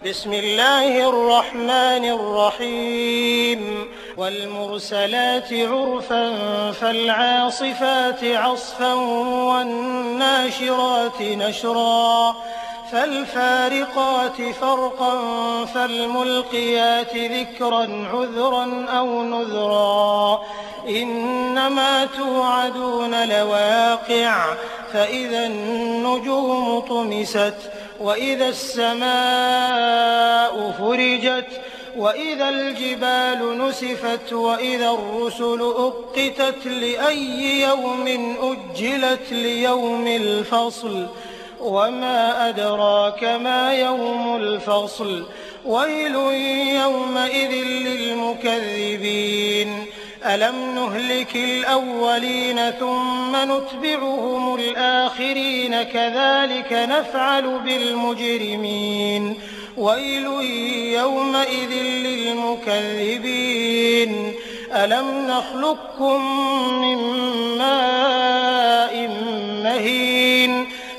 بسم الله الرحمن الرحيم والمرسلات عرفا فالعاصفات عصفا والناشرات نشرا فالفارقات فرقا فالملقيات ذكرا عذرا أو نذرا إنما توعدون لواقع فإذا النجوم طمست وإذا السماء فرجت وإذا الجبال نسفت وإذا الرسل أقتت لأي يوم أجلت ليوم الفصل وما أدراك ما يوم الفصل ويل يومئذ للمكذبين ألم نهلك الأولين ثم نتبعهم الآخرين كذلك نفعل بالمجرمين ويل يومئذ للمكذبين ألم نخلقكم من ماء مهين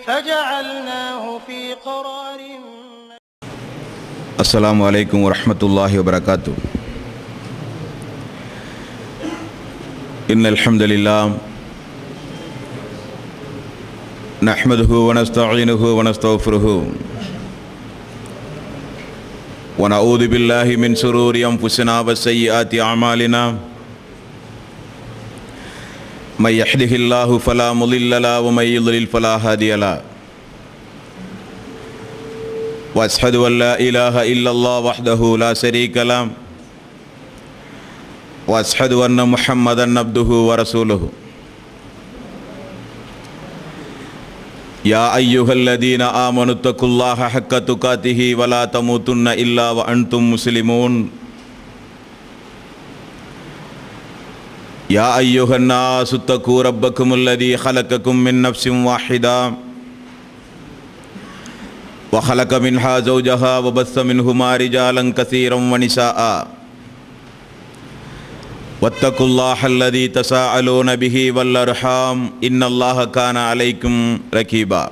فجعلناه في قرار السلام عليكم ورحمة الله وبركاته. إن الحمد لله نحمده ونستعينه ونستغفره ونعوذ بالله من شرور أنفسنا وسيئات أعمالنا من يهده الله فلا مضل له ومن يضلل فلا هادي له وأشهد أن لا إله إلا الله وحده لا شريك له وأشهد أن محمدا عبده ورسوله يا أيها الذين آمنوا اتقوا الله حق تقاته ولا تموتن إلا وأنتم مسلمون يا أيها الناس اتقوا ربكم الذي خلقكم من نفس واحدة وخلق منها زوجها وبث منهما رجالا كثيرا ونساء واتقوا الله الذي تساءلون به والأرحام إن الله كان عليكم رقيبا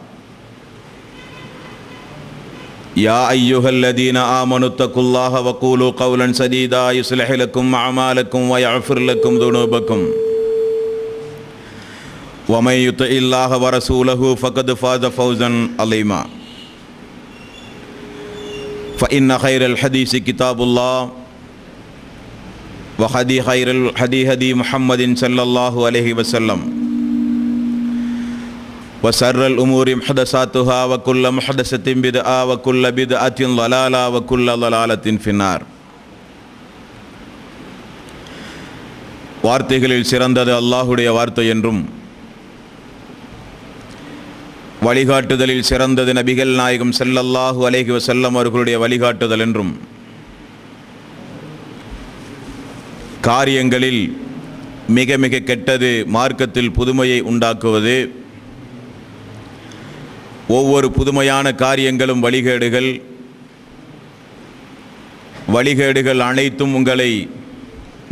يا أيها الذين آمنوا اتقوا الله وقولوا قولا سديدا يصلح لكم أعمالكم ويغفر لكم ذنوبكم ومن يطع الله ورسوله فقد فاز فوزا عظيما فإن خير الحديث كتاب الله خير الهدي هدي محمد صلى الله عليه وسلم وشر الأمور محدثاتها وكل محدثة بدعة وكل بدعة ضلالة وكل ضلالة في النار. வார்த்தைகளில் சிறந்தது அல்லாஹ்வுடைய வார்த்தை என்றும் வழிகாட்டுதலில் சிறந்தது நபிகள் நாயகம் ஸல்லல்லாஹு அலைஹி வஸல்லம் அவர்களுடைய வழிகாட்டுதல் என்றும் காரியங்களில் மிக மிக கெட்டது மார்க்கத்தில் புதுமையை உண்டாக்குவது, ஒவ்வொரு புதுமையான காரியங்களும் வழிகேடுகள் அனைத்தும் உங்களை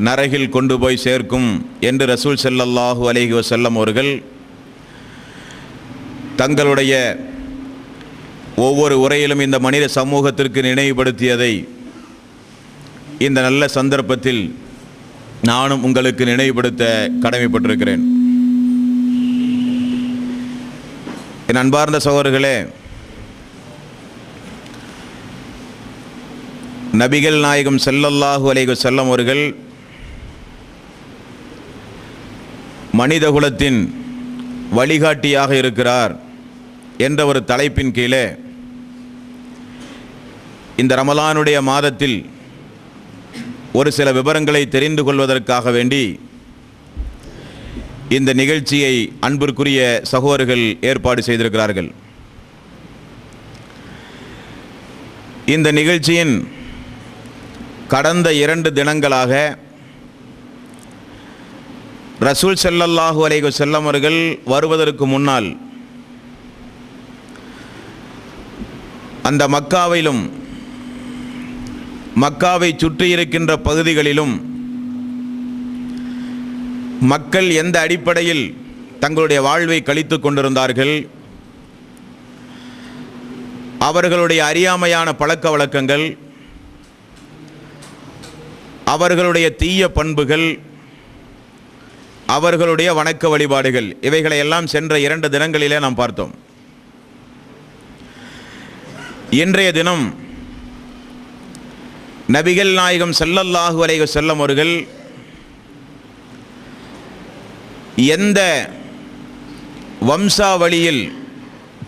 நரகில் கொண்டு போய் சேர்க்கும் என்று ரசூல் ஸல்லல்லாஹு அலைஹி வஸல்லம் அவர்கள் தங்களுடைய ஒவ்வொரு உரையிலும் இந்த மனித சமூகத்திற்கு நினைவுபடுத்தியதை இந்த நல்ல சந்தர்ப்பத்தில் நானும் உங்களுக்கு நினைவுபடுத்த கடமைப்பட்டிருக்கிறேன். என் அன்பார்ந்த சகோதரர்களே, நபிகள் நாயகம் ஸல்லல்லாஹு அலைஹி வஸல்லம் அவர்கள் மனிதகுலத்தின் வழிகாட்டியாக இருக்கிறார் என்ற ஒரு தலைப்பின் கீழே இந்த ரமலானுடைய மாதத்தில் ஒரு சில விவரங்களை தெரிந்து கொள்வதற்காக வேண்டி இந்த நிகழ்ச்சியை அன்பிற்குரிய சகோதரர்கள் ஏற்பாடு செய்திருக்கிறார்கள். இந்த நிகழ்ச்சியின் கடந்த 2 தினங்களாக ரசூல் ஸல்லல்லாஹு அலைஹி வஸல்லம் அவர்கள் வருவதற்கு முன்னால் அந்த மக்காவிலும் மக்காவை சுற்றி இருக்கின்ற பகுதிகளிலும் மக்கள் எந்த அடிப்படையில் தங்களுடைய வாழ்வை கழித்து கொண்டிருந்தார்கள், அவர்களுடைய அறியாமையான பழக்க வழக்கங்கள், அவர்களுடைய தீய பண்புகள், அவர்களுடைய வணக்க வழிபாடுகள், இவைகளை எல்லாம் சென்ற 2 தினங்களிலே நாம் பார்த்தோம். இன்றைய தினம் நபிகள் நாயகம் ஸல்லல்லாஹு அலைஹி வஸல்லம் அவர்கள் எந்த வம்சாவளியில்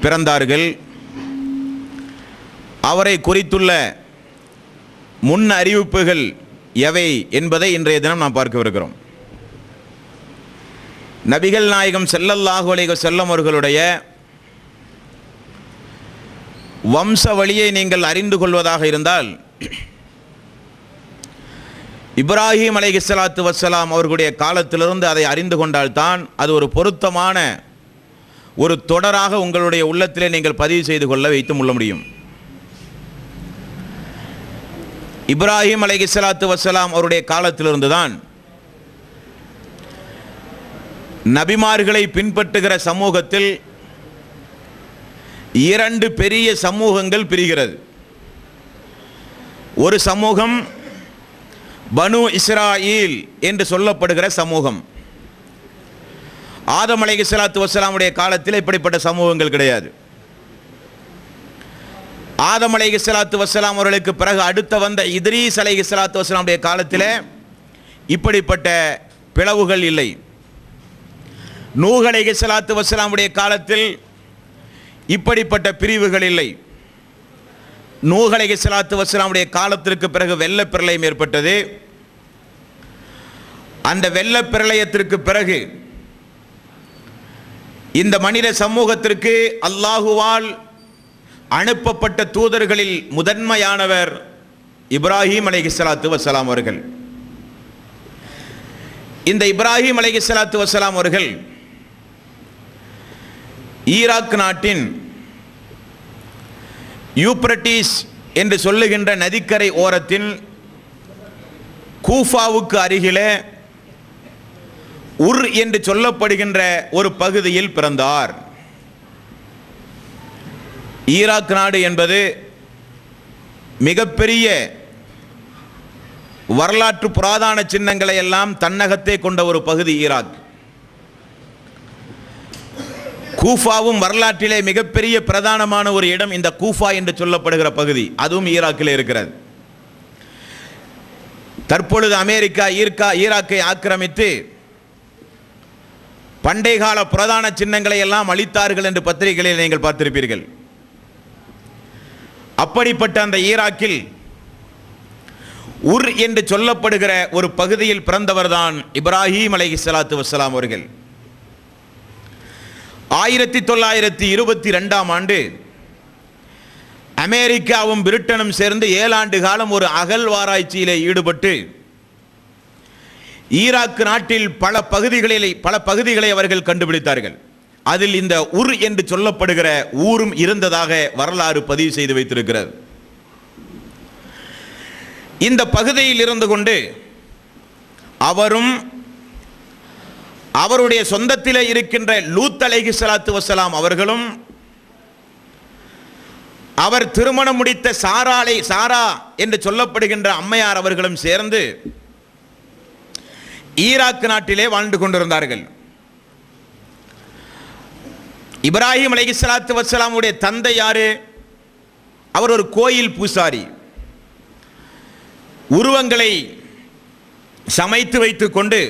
பிறந்தார்கள், அவரை குறித்துள்ள முன் அறிவிப்புகள் எவை என்பதை இன்றைய தினம் நாம் பார்க்கவிருக்கிறோம். நபிகள் நாயகம் ஸல்லல்லாஹு அலைஹி வஸல்லம் அவர்களுடைய வம்சவழியை நீங்கள் அறிந்து கொள்வதாக இருந்தால், இப்ராஹிம் அலைஹிஸ்ஸலாத்து வஸ்ஸலாம் அவர்களுடைய காலத்திலிருந்து அதை அறிந்து கொண்டால்தான் அது ஒரு பொருத்தமான ஒரு தொடராக உங்களுடைய உள்ளத்திலே நீங்கள் பதிவு செய்து கொள்ள வைத்து கொள்ள முடியும். இப்ராஹிம் அலைஹிஸ்ஸலாத்து வஸ்ஸலாம் அவருடைய காலத்திலிருந்து தான் நபிமார்களை பின்பற்றுகிற சமூகத்தில் 2 பெரிய சமூகங்கள் பிரிகிறது. ஒரு சமூகம் பனு இஸ்ராயீல் என்று சொல்லப்படுகிற சமூகம். ஆதம் அலைஹிஸ்ஸலாத்து வஸ்ஸலாமுடைய காலத்தில் இப்படிப்பட்ட சமூகங்கள் கிடையாது. ஆதம் அலைஹிஸ்ஸலாத்து வஸ்ஸலாம் அவர்களுக்கு பிறகு அடுத்த வந்த இத்ரீஸ் அலைஹிஸ்ஸலாத்து வஸ்ஸலாமுடைய காலத்தில் இப்படிப்பட்ட பிளவுகள் இல்லை. நூஹ் அலைஹிஸ்ஸலாத்து வஸ்ஸலாமுடைய காலத்தில் இப்படிப்பட்ட பிரிவுகள் இல்லை. நூஹ் அலைஹிஸ்ஸலாத்து வஸ்ஸலாமுடைய காலத்திற்கு பிறகு வெள்ளப்பிரளயம் ஏற்பட்டது. அந்த வெள்ளப்பிரளயத்திற்கு பிறகு இந்த மனித சமூகத்திற்கு அல்லாஹுவால் அனுப்பப்பட்ட தூதர்களில் முதன்மையானவர் இப்ராஹிம் அலைஹிஸ்ஸலாத்து வஸ்ஸலாம் அவர்கள். இந்த இப்ராஹிம் அலைஹிஸ்ஸலாத்து வஸ்ஸலாம் அவர்கள் ஈராக் நாட்டின் யூப்ரட்டிஸ் என்று சொல்லுகின்ற நதிக்கரை ஓரத்தின் கூஃபாவுக்கு அருகிலே உர் என்று சொல்லப்படுகின்ற ஒரு பகுதியில் பிறந்தார். ஈராக் நாடு என்பது மிகப்பெரிய வரலாற்று புராதான சின்னங்களை எல்லாம் தன்னகத்தே கொண்ட ஒரு பகுதி ஈராக். கூஃபாவும் வரலாற்றிலே மிகப்பெரிய பிரதானமான ஒரு இடம் இந்த கூஃபா என்று சொல்லப்படுகிற பகுதி, அதுவும் ஈராக்கில் இருக்கிறது. தற்பொழுது அமெரிக்கா ஈராக்கை ஆக்கிரமித்து பண்டைய கால பிரதான சின்னங்களை எல்லாம் அளித்தார்கள் என்று பத்திரிகைகளில் நீங்கள் பார்த்திருப்பீர்கள். அப்படிப்பட்ட அந்த ஈராக்கில் உர் என்று சொல்லப்படுகிற ஒரு பகுதியில் பிறந்தவர்தான் இப்ராஹிம் அலைஹிஸ்ஸலாத்து வஸ்ஸலாம் அவர்கள். 1922ஆம் ஆண்டு அமெரிக்காவும் பிரிட்டனும் சேர்ந்து 7 ஆண்டு காலம் ஒரு அகழ்வாராய்ச்சியிலே ஈடுபட்டு ஈராக் நாட்டில் பல பகுதிகளை அவர்கள் கண்டுபிடித்தார்கள். அதில் இந்த உர் என்று சொல்லப்படுகிற ஊரும் இருந்ததாக வரலாறு பதிவு செய்து வைத்திருக்கிறது. இந்த பகுதியில் இருந்து கொண்டு அவரும் அவருடைய சொந்தத்திலே இருக்கின்ற லூத் அலைஹிஸ்ஸலாத்து வஸ்ஸலாம் அவர்களும் அவர் திருமணம் முடித்த சாரா என்று சொல்லப்படுகின்ற அம்மையார் அவர்களும் சேர்ந்து ஈராக் நாட்டிலே வாழ்ந்து கொண்டிருந்தார்கள். இப்ராஹிம் அலைஹிஸ்ஸலாத்து வஸ்ஸலாமுடைய தந்தை யாரு? அவர் ஒரு கோயில் பூசாரி. உருவங்களை சமைத்து வைத்துக் கொண்டு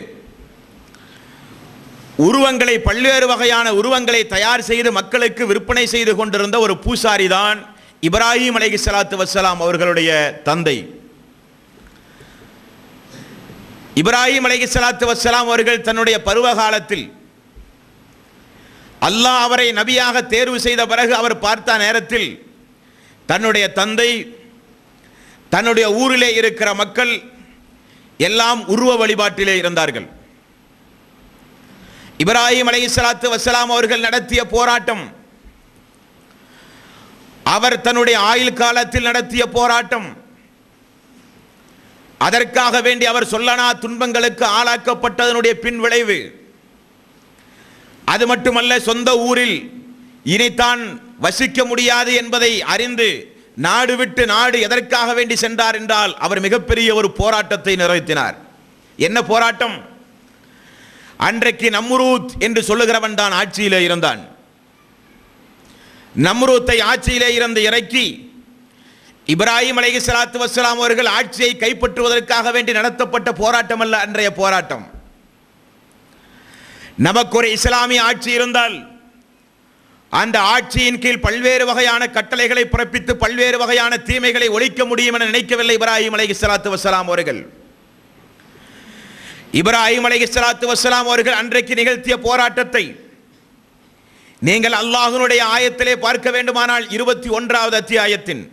பல்வேறு வகையான உருவங்களை தயார் செய்து மக்களுக்கு விற்பனை செய்து கொண்டிருந்த ஒரு பூசாரி தான் இப்ராஹிம் அலைஹிஸ்ஸலாத்து வஸ்ஸலாம் அவர்களுடைய தந்தை. இப்ராஹிம் அலைஹிஸ்ஸலாத்து வஸ்ஸலாம் அவர்கள் தன்னுடைய பருவ காலத்தில் அல்லாஹ் அவரை நபியாக தேர்வு செய்த பிறகு அவர் பார்த்த நேரத்தில் தன்னுடைய தந்தை, தன்னுடைய ஊரிலே இருக்கிற மக்கள் எல்லாம் உருவ வழிபாட்டிலே இருந்தார்கள். இப்ராஹிம் அலைஹிஸ்ஸலாத்து வஸ்ஸலாம் அவர்கள் நடத்திய போராட்டம், அவர் தன்னுடைய ஆயுள் காலத்தில் நடத்திய போராட்டம், அதற்காக வேண்டி அவர் சொல்லனா துன்பங்களுக்கு ஆளாக்கப்பட்டதனுடைய பின் விளைவு, அது மட்டுமல்ல சொந்த ஊரில் இனித்தான் வசிக்க முடியாது என்பதை அறிந்து நாடு விட்டு நாடு எதற்காக வேண்டி சென்றார் என்றால் அவர் மிகப்பெரிய ஒரு போராட்டத்தை நிறைவேற்றினார். என்ன போராட்டம்? அன்றைக்கு நம்ரூத் என்று சொல்லுகிறவன் தான் ஆட்சியிலே இருந்தான். நம்ரூத்தை ஆட்சியிலே இருந்து இறக்கி இப்ராஹிம் அலைஹிஸ்ஸலாத்து வஸ்ஸலாம் அவர்கள் ஆட்சியை கைப்பற்றுவதற்காக வேண்டி நடத்தப்பட்ட போராட்டம் அல்ல அன்றைய போராட்டம். நமக்கு ஒரு இஸ்லாமிய ஆட்சி இருந்தால் அந்த ஆட்சியின் கீழ் பல்வேறு வகையான கட்டளைகளை பிறப்பித்து பல்வேறு வகையான தீமைகளை ஒழிக்க முடியும் என நினைக்கவில்லை இப்ராஹிம் அலைஹிஸ்ஸலாத்து வஸ்ஸலாம் அவர்கள். இப்ராஹிம் அலைஹிஸ்ஸலாத்து வஸ்ஸலாம் அவர்கள் அன்றைக்கு நிகழ்த்திய போராட்டத்தை நீங்கள் அல்லாஹ்வுடைய ஆயத்திலே பார்க்க வேண்டுமானால் 21வது அத்தியாயத்தின்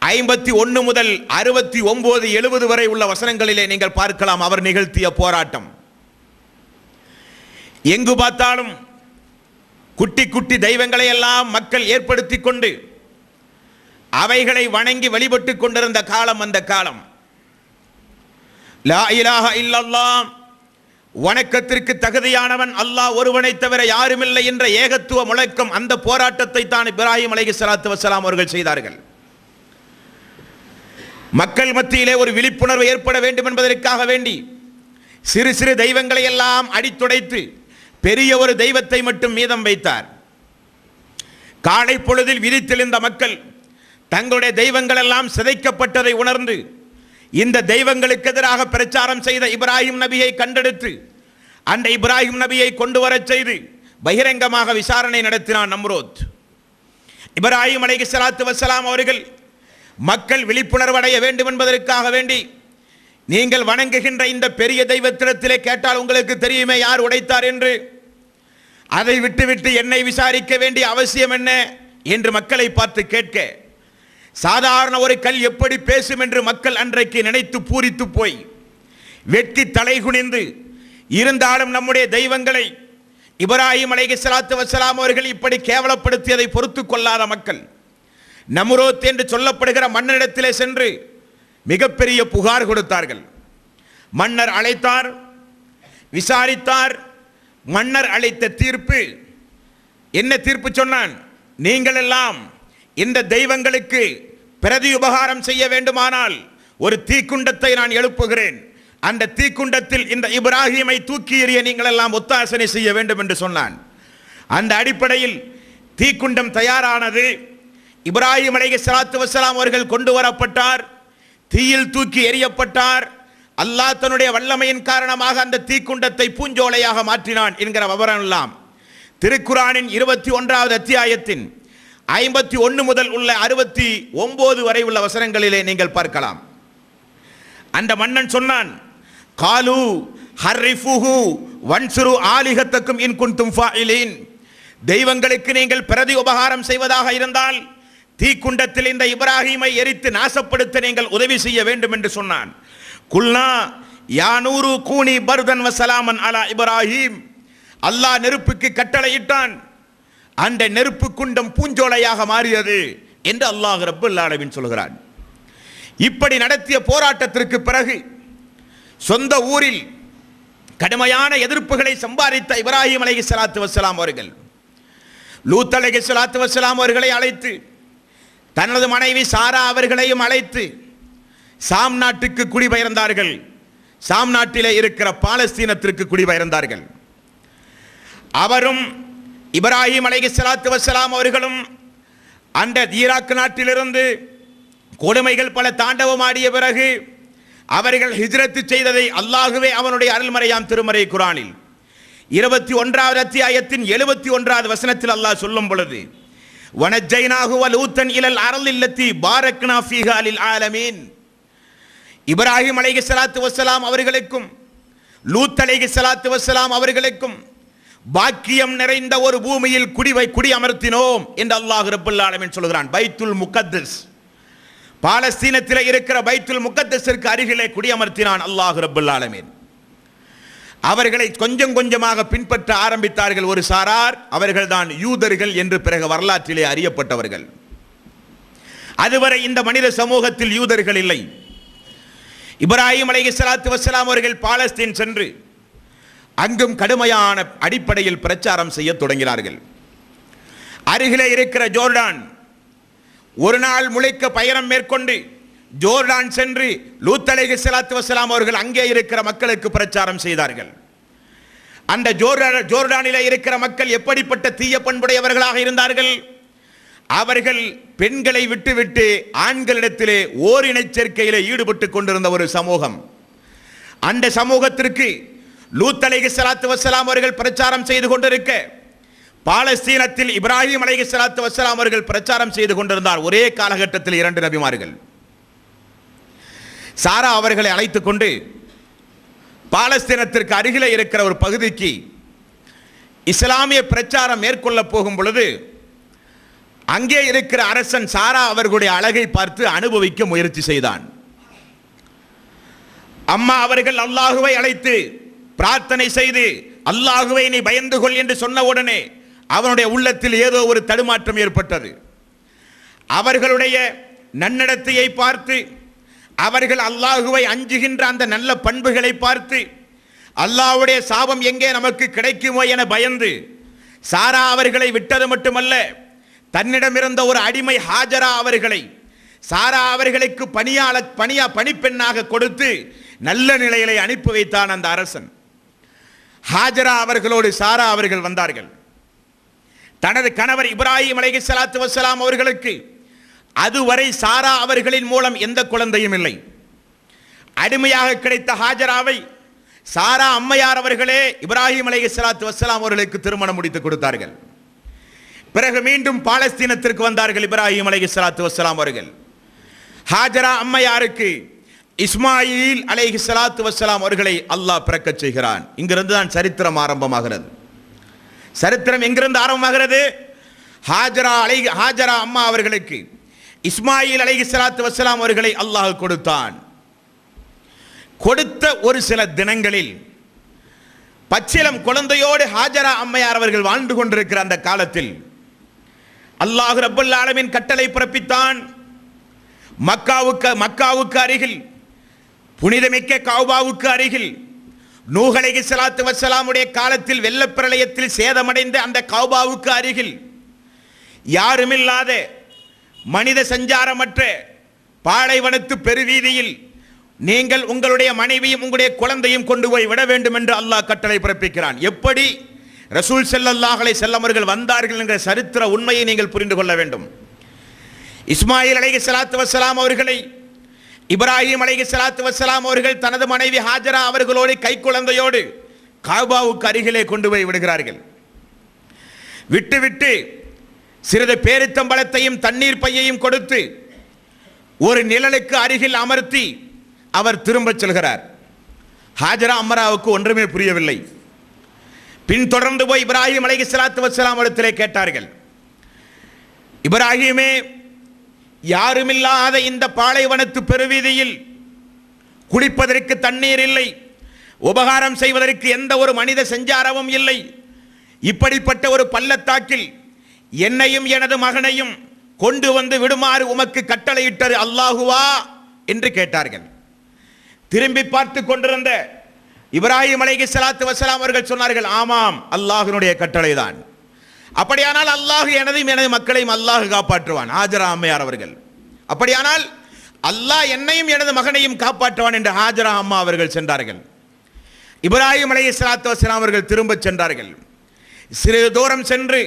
51 முதல் 69 70 வரை உள்ள வசனங்களிலே நீங்கள் பார்க்கலாம். அவர் நிகழ்த்திய போராட்டம் எங்கு பார்த்தாலும் குட்டி குட்டி தெய்வங்களை எல்லாம் மக்கள் ஏற்படுத்தி கொண்டு அவைகளை வணங்கி வழிபட்டு கொண்டிருந்த காலம் அந்த காலம். லா இலாஹா இல்லல்லாஹ், வணக்கத்திற்கு தகுதியானவன் அல்லாஹ் ஒருவனை தவிர யாருமில்லை என்ற ஏகத்துவ முழக்கம், அந்த போராட்டத்தை தான் இப்ராஹிம் அலைஹிஸ்ஸலாத்து வஸ்ஸலாம் அவர்கள் செய்தார்கள். மக்கள் மத்தியிலே ஒரு விழிப்புணர்வு ஏற்பட வேண்டும் என்பதற்காக வேண்டி சிறு சிறு தெய்வங்களை எல்லாம் அடித்துடைத்து பெரிய ஒரு தெய்வத்தை மட்டும் மீதம் வைத்தார். காலை பொழுதில் விரித்தெழுந்த மக்கள் தங்களுடைய தெய்வங்கள் எல்லாம் சிதைக்கப்பட்டதை உணர்ந்து இந்த தெய்வங்களுக்கு எதிராக பிரச்சாரம் செய்த இப்ராஹிம் நபியை கண்டெடுத்து அந்த இப்ராஹிம் நபியை கொண்டு வரச் செய்து பகிரங்கமாக விசாரணை நடத்தினான் நம்ரூத். இப்ராஹிம் அலைஹிஸ்ஸலாத்து வஸ்ஸலாம் அவர்கள் மக்கள் விழிப்புணர்வு அடைய வேண்டும் என்பதற்காக வேண்டி நீங்கள் வணங்குகின்ற இந்த பெரிய தெய்வத்திடத்திலே கேட்டால் உங்களுக்கு தெரியுமே யார் உடைத்தார் என்று, அதை விட்டுவிட்டு என்னை விசாரிக்க வேண்டிய அவசியம் என்ன என்று மக்களை பார்த்து கேட்க சாதாரண ஒரு கல் எப்படி பேசும் என்று மக்கள் அன்றைக்கு நினைத்து பூரித்து போய் வெட்கி தலை குனிந்து இருந்தாலும் நம்முடைய தெய்வங்களை இப்ராஹிம் அலைஹிஸ்ஸலாத்து வஸ்ஸலாம் அவர்கள் இப்படி கேவலப்படுத்தியதை பொறுத்து கொள்ளாத மக்கள் நம்ரூத் என்று சொல்லப்படுகிற மன்னரிடத்திலே சென்று மிகப்பெரிய புகார் கொடுத்தார்கள். மன்னர் அழைத்தார், விசாரித்தார். மன்னர் அளித்த தீர்ப்பு என்ன தீர்ப்பு சொன்னான்? நீங்கள் எல்லாம் இந்த தெய்வங்களுக்கு பிரதி உபகாரம் செய்ய வேண்டுமானால் ஒரு தீக்குண்டத்தை நான் எழுப்புகிறேன், அந்த தீக்குண்டத்தில் இந்த இப்ராஹிமை தூக்கி எறிய நீங்கள் எல்லாம் ஒத்தாசனை செய்ய வேண்டும் என்று சொன்னான். அந்த அடிப்படையில் தீக்குண்டம் தயாரானது. இப்ராஹிம் அலைஹிஸ்ஸலாத்து வஸ்ஸலாம் அவர்கள் கொண்டு வரப்பட்டார், தீயில் தூக்கி எறியப்பட்டார். அல்லாஹ் தன்னுடைய வல்லமையின் காரணமாக அந்த தீக்குண்டத்தை பூஞ்சோலையாக மாற்றினான் என்கிற விவரம் எல்லாம் திருக்குரானின் 21வது அத்தியாயத்தின் 51 முதல் உள்ள 69 வரை உள்ள வசனங்களிலே நீங்கள் பார்க்கலாம். அந்த மன்னன் சொன்னான், காலு ஹர்ரிஃபுஹு வன்சுரு ஆலிஹத்தக்கும் இன் குன்தும் ஃபாயிலீன், தெய்வங்களுக்கு நீங்கள் பிரதி உபகாரம் செய்வதாக இருந்தால் தீக்குண்டத்தில் இந்த இப்ராஹிமை எரித்து நாசப்படுத்த நீங்கள் உதவி செய்ய வேண்டும் என்று சொன்னான். குல்னா யா நூரு கூனி பர்தன் வசலாமன் அலா இப்ராஹிம், அல்லாஹ் நெருப்புக்கு கட்டளையிட்டான், அந்த நெருப்பு குண்டம் பூஞ்சோலையாக மாறியது என்று அல்லாஹ் ரப்பல் ஆலமீன் சொல்கிறான். இப்படி நடத்திய போராட்டத்திற்கு பிறகு சொந்த ஊரில் கடுமையான எதிர்ப்புகளை சம்பாதித்த இப்ராஹிம் அலைஹிஸ்ஸலாத்து வஸ்ஸலாம் அவர்கள் லூத் அலைஹிஸ்ஸலாத்து வஸ்ஸலாம் அவர்களை அழைத்து தனது மனைவி சாரா அவர்களையும் அழைத்து சாம் நாட்டுக்கு குடிபெயர்ந்தார்கள். சாம் நாட்டிலே இருக்கிற பாலஸ்தீனத்திற்கு குடிபெயர்ந்தார்கள். அவரும் இப்ராஹிம் அலைஹிஸ்ஸலாத்து வஸ்ஸலாம் அவர்களும் அந்த ஈராக் நாட்டிலிருந்து கொடுமைகள் பல தாண்டவமாடிய பிறகு அவர்கள் ஹிஜ்ரத் செய்ததை அல்லாஹ்வே அவனுடைய அருள்மறையாம் திருமறை குர்ஆனில் 21வது அத்தியாயத்தின் 71வது வசனத்தில் அல்லாஹ் சொல்லும் பொழுது, வனஜைனாஹு வலூத்தன் இலல் அர்லில்லதி பாரக்னா ஃபீஹா லில் ஆலமீன், இப்ராஹிம் அலைஹிஸ்ஸலாத்து வஸ்ஸலாம் அவர்களுக்கும் லூத் அலைஹிஸ்ஸலாத்து வஸ்ஸலாம் அவர்களுக்கும் பாக்கியம் நிறைந்த ஒரு பூமியில் குடி அமர்த்தினோம் என்று அல்லாஹ் ரப்பல் ஆலமீன் சொல்கிறான். பைத்துல் முகத்தஸ், பாலஸ்தீனத்தில் இருக்கிற பைத்துல் முகத்தஸிற்கு அருகிலே குடியமர்த்தினான் அல்லாஹ் ரப்பல் ஆலமீன். அவர்களை கொஞ்சம் கொஞ்சமாக பின்பற்ற ஆரம்பித்தார்கள் ஒரு சாரார். அவர்கள்தான் யூதர்கள் என்று பிறகு வரலாற்றிலே அறியப்பட்டவர்கள். அதுவரை இந்த மனித சமூகத்தில் யூதர்கள் இல்லை. இப்ராஹிம் அலைஹிஸ்ஸலாத்து வஸ்ஸலாம் அவர்கள் பாலஸ்தீன் சென்று அங்கும் கடுமையான அடிப்படையில் பிரச்சாரம் செய்ய தொடங்கினார்கள். அருகிலே இருக்கிற ஜோர்டான் ஒரு நாள் முளைக்க பயணம் மேற்கொண்டு ஜோர்டான் சென்று லூத் அலைஹிஸ்ஸலாத்து வஸ்ஸலாம் அவர்கள் அங்கே இருக்கிற மக்களுக்கு பிரச்சாரம் செய்தார்கள். அந்த ஜோர்டானிலே இருக்கிற மக்கள் எப்படிப்பட்ட தீய பண்புடையவர்களாக இருந்தார்கள்? அவர்கள் பெண்களை விட்டுவிட்டு ஆண்களிடத்திலே ஓரினச் சேர்க்கையிலே ஈடுபட்டு கொண்டிருந்த ஒரு சமூகம். அந்த சமூகத்திற்கு லூத் அலைஹிஸ்ஸலாத்து வஸ்ஸலாம் அவர்கள் பிரச்சாரம் செய்து கொண்டிருக்க, பாலஸ்தீனத்தில் இப்ராஹிம் அலைஹிஸ்ஸலாத்து வஸ்ஸலாம் அவர்கள் பிரச்சாரம் செய்து கொண்டிருந்தார். ஒரே காலகட்டத்தில் 2 நபிமார்கள். சாரா அவர்களை அழைத்துக் கொண்டு பாலஸ்தீனத்திற்கு அருகிலே இருக்கிற ஒரு பகுதிக்கு இஸ்லாமிய பிரச்சாரம் மேற்கொள்ள போகும் பொழுது, அங்கே இருக்கிற அரசன் சாரா அவர்களுடைய அழகை பார்த்து அனுபவிக்க முயற்சி செய்தான். அம்மா அவர்கள் அல்லாஹுவை அழைத்து பிரார்த்தனை செய்து, அல்லாஹுவை நீ பயந்து கொள் என்று சொன்ன உடனே அவனுடைய உள்ளத்தில் ஏதோ ஒரு தடுமாற்றம் ஏற்பட்டது. அவர்களுடைய நன்னடத்தையை பார்த்து, அவர்கள் அல்லாஹுவை அஞ்சுகின்ற அந்த நல்ல பண்புகளை பார்த்து, அல்லாஹ்வுடைய சாபம் எங்கே நமக்கு கிடைக்குமோ என பயந்து சாரா அவர்களை விட்டது மட்டுமல்ல, தன்னிடமிருந்த ஒரு அடிமை ஹாஜரா அவர்களை சாரா அவர்களுக்கு பணிப்பெண்ணாக கொடுத்து நல்ல நிலையிலே அனுப்பி வைத்தான் அந்த அரசன். ஹாஜரா அவர்களோடு சாரா அவர்கள் வந்தார்கள். தனது கணவர் இப்ராஹிம் அலைஹிஸ்ஸலாத்து வஸ்ஸலாம் அவர்களுக்கு அதுவரை சாரா அவர்களின் மூலம் எந்த குழந்தையும் இல்லை. அடிமையாக கிடைத்த ஹாஜராவை சாரா அம்மையார் அவர்களே இப்ராஹிம் அலைஹிஸ்ஸலாத்து வஸ்ஸலாம் அவர்களுக்கு திருமணம் முடித்து கொடுத்தார்கள். பிறகு மீண்டும் பாலஸ்தீனத்திற்கு வந்தார்கள் இப்ராஹிம் அலைஹிஸ்ஸலாத்து வஸ்ஸலாம் அவர்கள். ஹாஜரா அம்மையாருக்கு இஸ்மாயில் அலைஹிஸ்ஸலாத்து வஸ்ஸலாம் அவர்களை அல்லாஹ் பிறக்கச் செய்கிறான். இங்கிருந்து தான் சரித்திரம் ஆரம்பமாகிறது. சரித்திரம் எங்கிருந்து ஆரம்பமாகிறது? ஹாஜரா அம்மா அவர்களுக்கு இஸ்மாயில் அலைஹிஸ்ஸலாத்து வஸ்ஸலாம் அவர்களை அல்லாஹ் கொடுத்தான். கொடுத்த ஒரு சில தினங்களில் பச்சிலம் குழந்தையோடு ஹாஜரா அம்மையார் அவர்கள் வாழ்ந்து கொண்டிருக்கிற அந்த காலத்தில் அல்லாஹ் ரப்பல் ஆலமீன் கட்டளை பிறப்பித்தான். மக்காவுக்கு அருகில், புனிதமிக்க கஅபாவுக்கு அருகில், நூஹ் அலைஹிஸ்ஸலாத்து வஸ்ஸலாமுடைய காலத்தில் வெள்ளப்பிரளயத்தில் சேதமடைந்த அந்த கஅபாவுக்கு அருகில் யாருமில்லாத மனித சஞ்சாரமற்ற பாலைவனத்து பெருவீதியில் நீங்கள் உங்களுடைய மனைவியும் உங்களுடைய குழந்தையும் கொண்டு போய் விட வேண்டும் என்று அல்லாஹ் கட்டளை பிறப்பிக்கிறான். எப்படி ரசூல் ஸல்லல்லாஹு அலைஹி வஸல்லம் அவர்கள் வந்தார்கள் என்ற சரித்திர உண்மையை நீங்கள் புரிந்து கொள்ள வேண்டும். இஸ்மாயில் அலைஹிஸ்ஸலாத்து வஸ்ஸலாம் அவர்களை இப்ராஹிம் அலைஹிஸ்ஸலாத்து வஸ்ஸலாம் அவர்கள் தனது மனைவி ஹாஜரா அவர்களோடு கைக்குழந்தையோடு கஅபாவுக்கு அருகிலே கொண்டு போய் விடுகிறார்கள். விட்டு சிறிது பேரித்தம்பழத்தையும் தண்ணீர் பையையும் கொடுத்து ஒரு நிழலுக்கு அருகில் அமர்த்தி அவர் திரும்பச் செல்கிறார். ஹாஜரா அம்ராவுக்கு ஒன்றுமே புரியவில்லை. பின்தொடர்ந்து போய் இப்ராஹிம் அலைஹிஸ்ஸலாத்து வஸ்ஸலாம் இடத்திலே கேட்டார்கள், இப்ராஹிமே, யாருமில்லாத இந்த பாலைவனத்து பெருவீதியில் குடிப்பதற்கு தண்ணீர் இல்லை, உபகாரம் செய்வதற்கு எந்த ஒரு மனித சஞ்சாரமும் இல்லை, இப்படிப்பட்ட ஒரு பள்ளத்தாக்கில் என்னையும் எனது மகனையும் கொண்டு வந்து விடுமாறு உமக்கு கட்டளையிட்டது அல்லாஹுவா என்று கேட்டார்கள். திரும்பி பார்த்து கொண்டிருந்த இப்ராஹிம் அலைஹிஸ்ஸலாத்து வஸ்ஸலாம் அவர்கள் சொன்னார்கள், ஆமாம், அல்லாஹ்வினுடைய கட்டளைதான். அப்படியானால் அல்லாஹ் எனது மக்களையும் அல்லாஹ் காப்பாற்றுவான். ஹாஜரா அம்மையார் அவர்கள், அப்படியானால் அல்லாஹ் என்னையும் எனது மகனையும் காப்பாற்றுவான் என்று ஹாஜரா அம்மா அவர்கள் சென்றார்கள். இப்ராஹிம் அலைஹிஸ்ஸலாத்து வஸ்ஸலாம் அவர்கள் திரும்ப சென்றார்கள். சிறிது தூரம் சென்று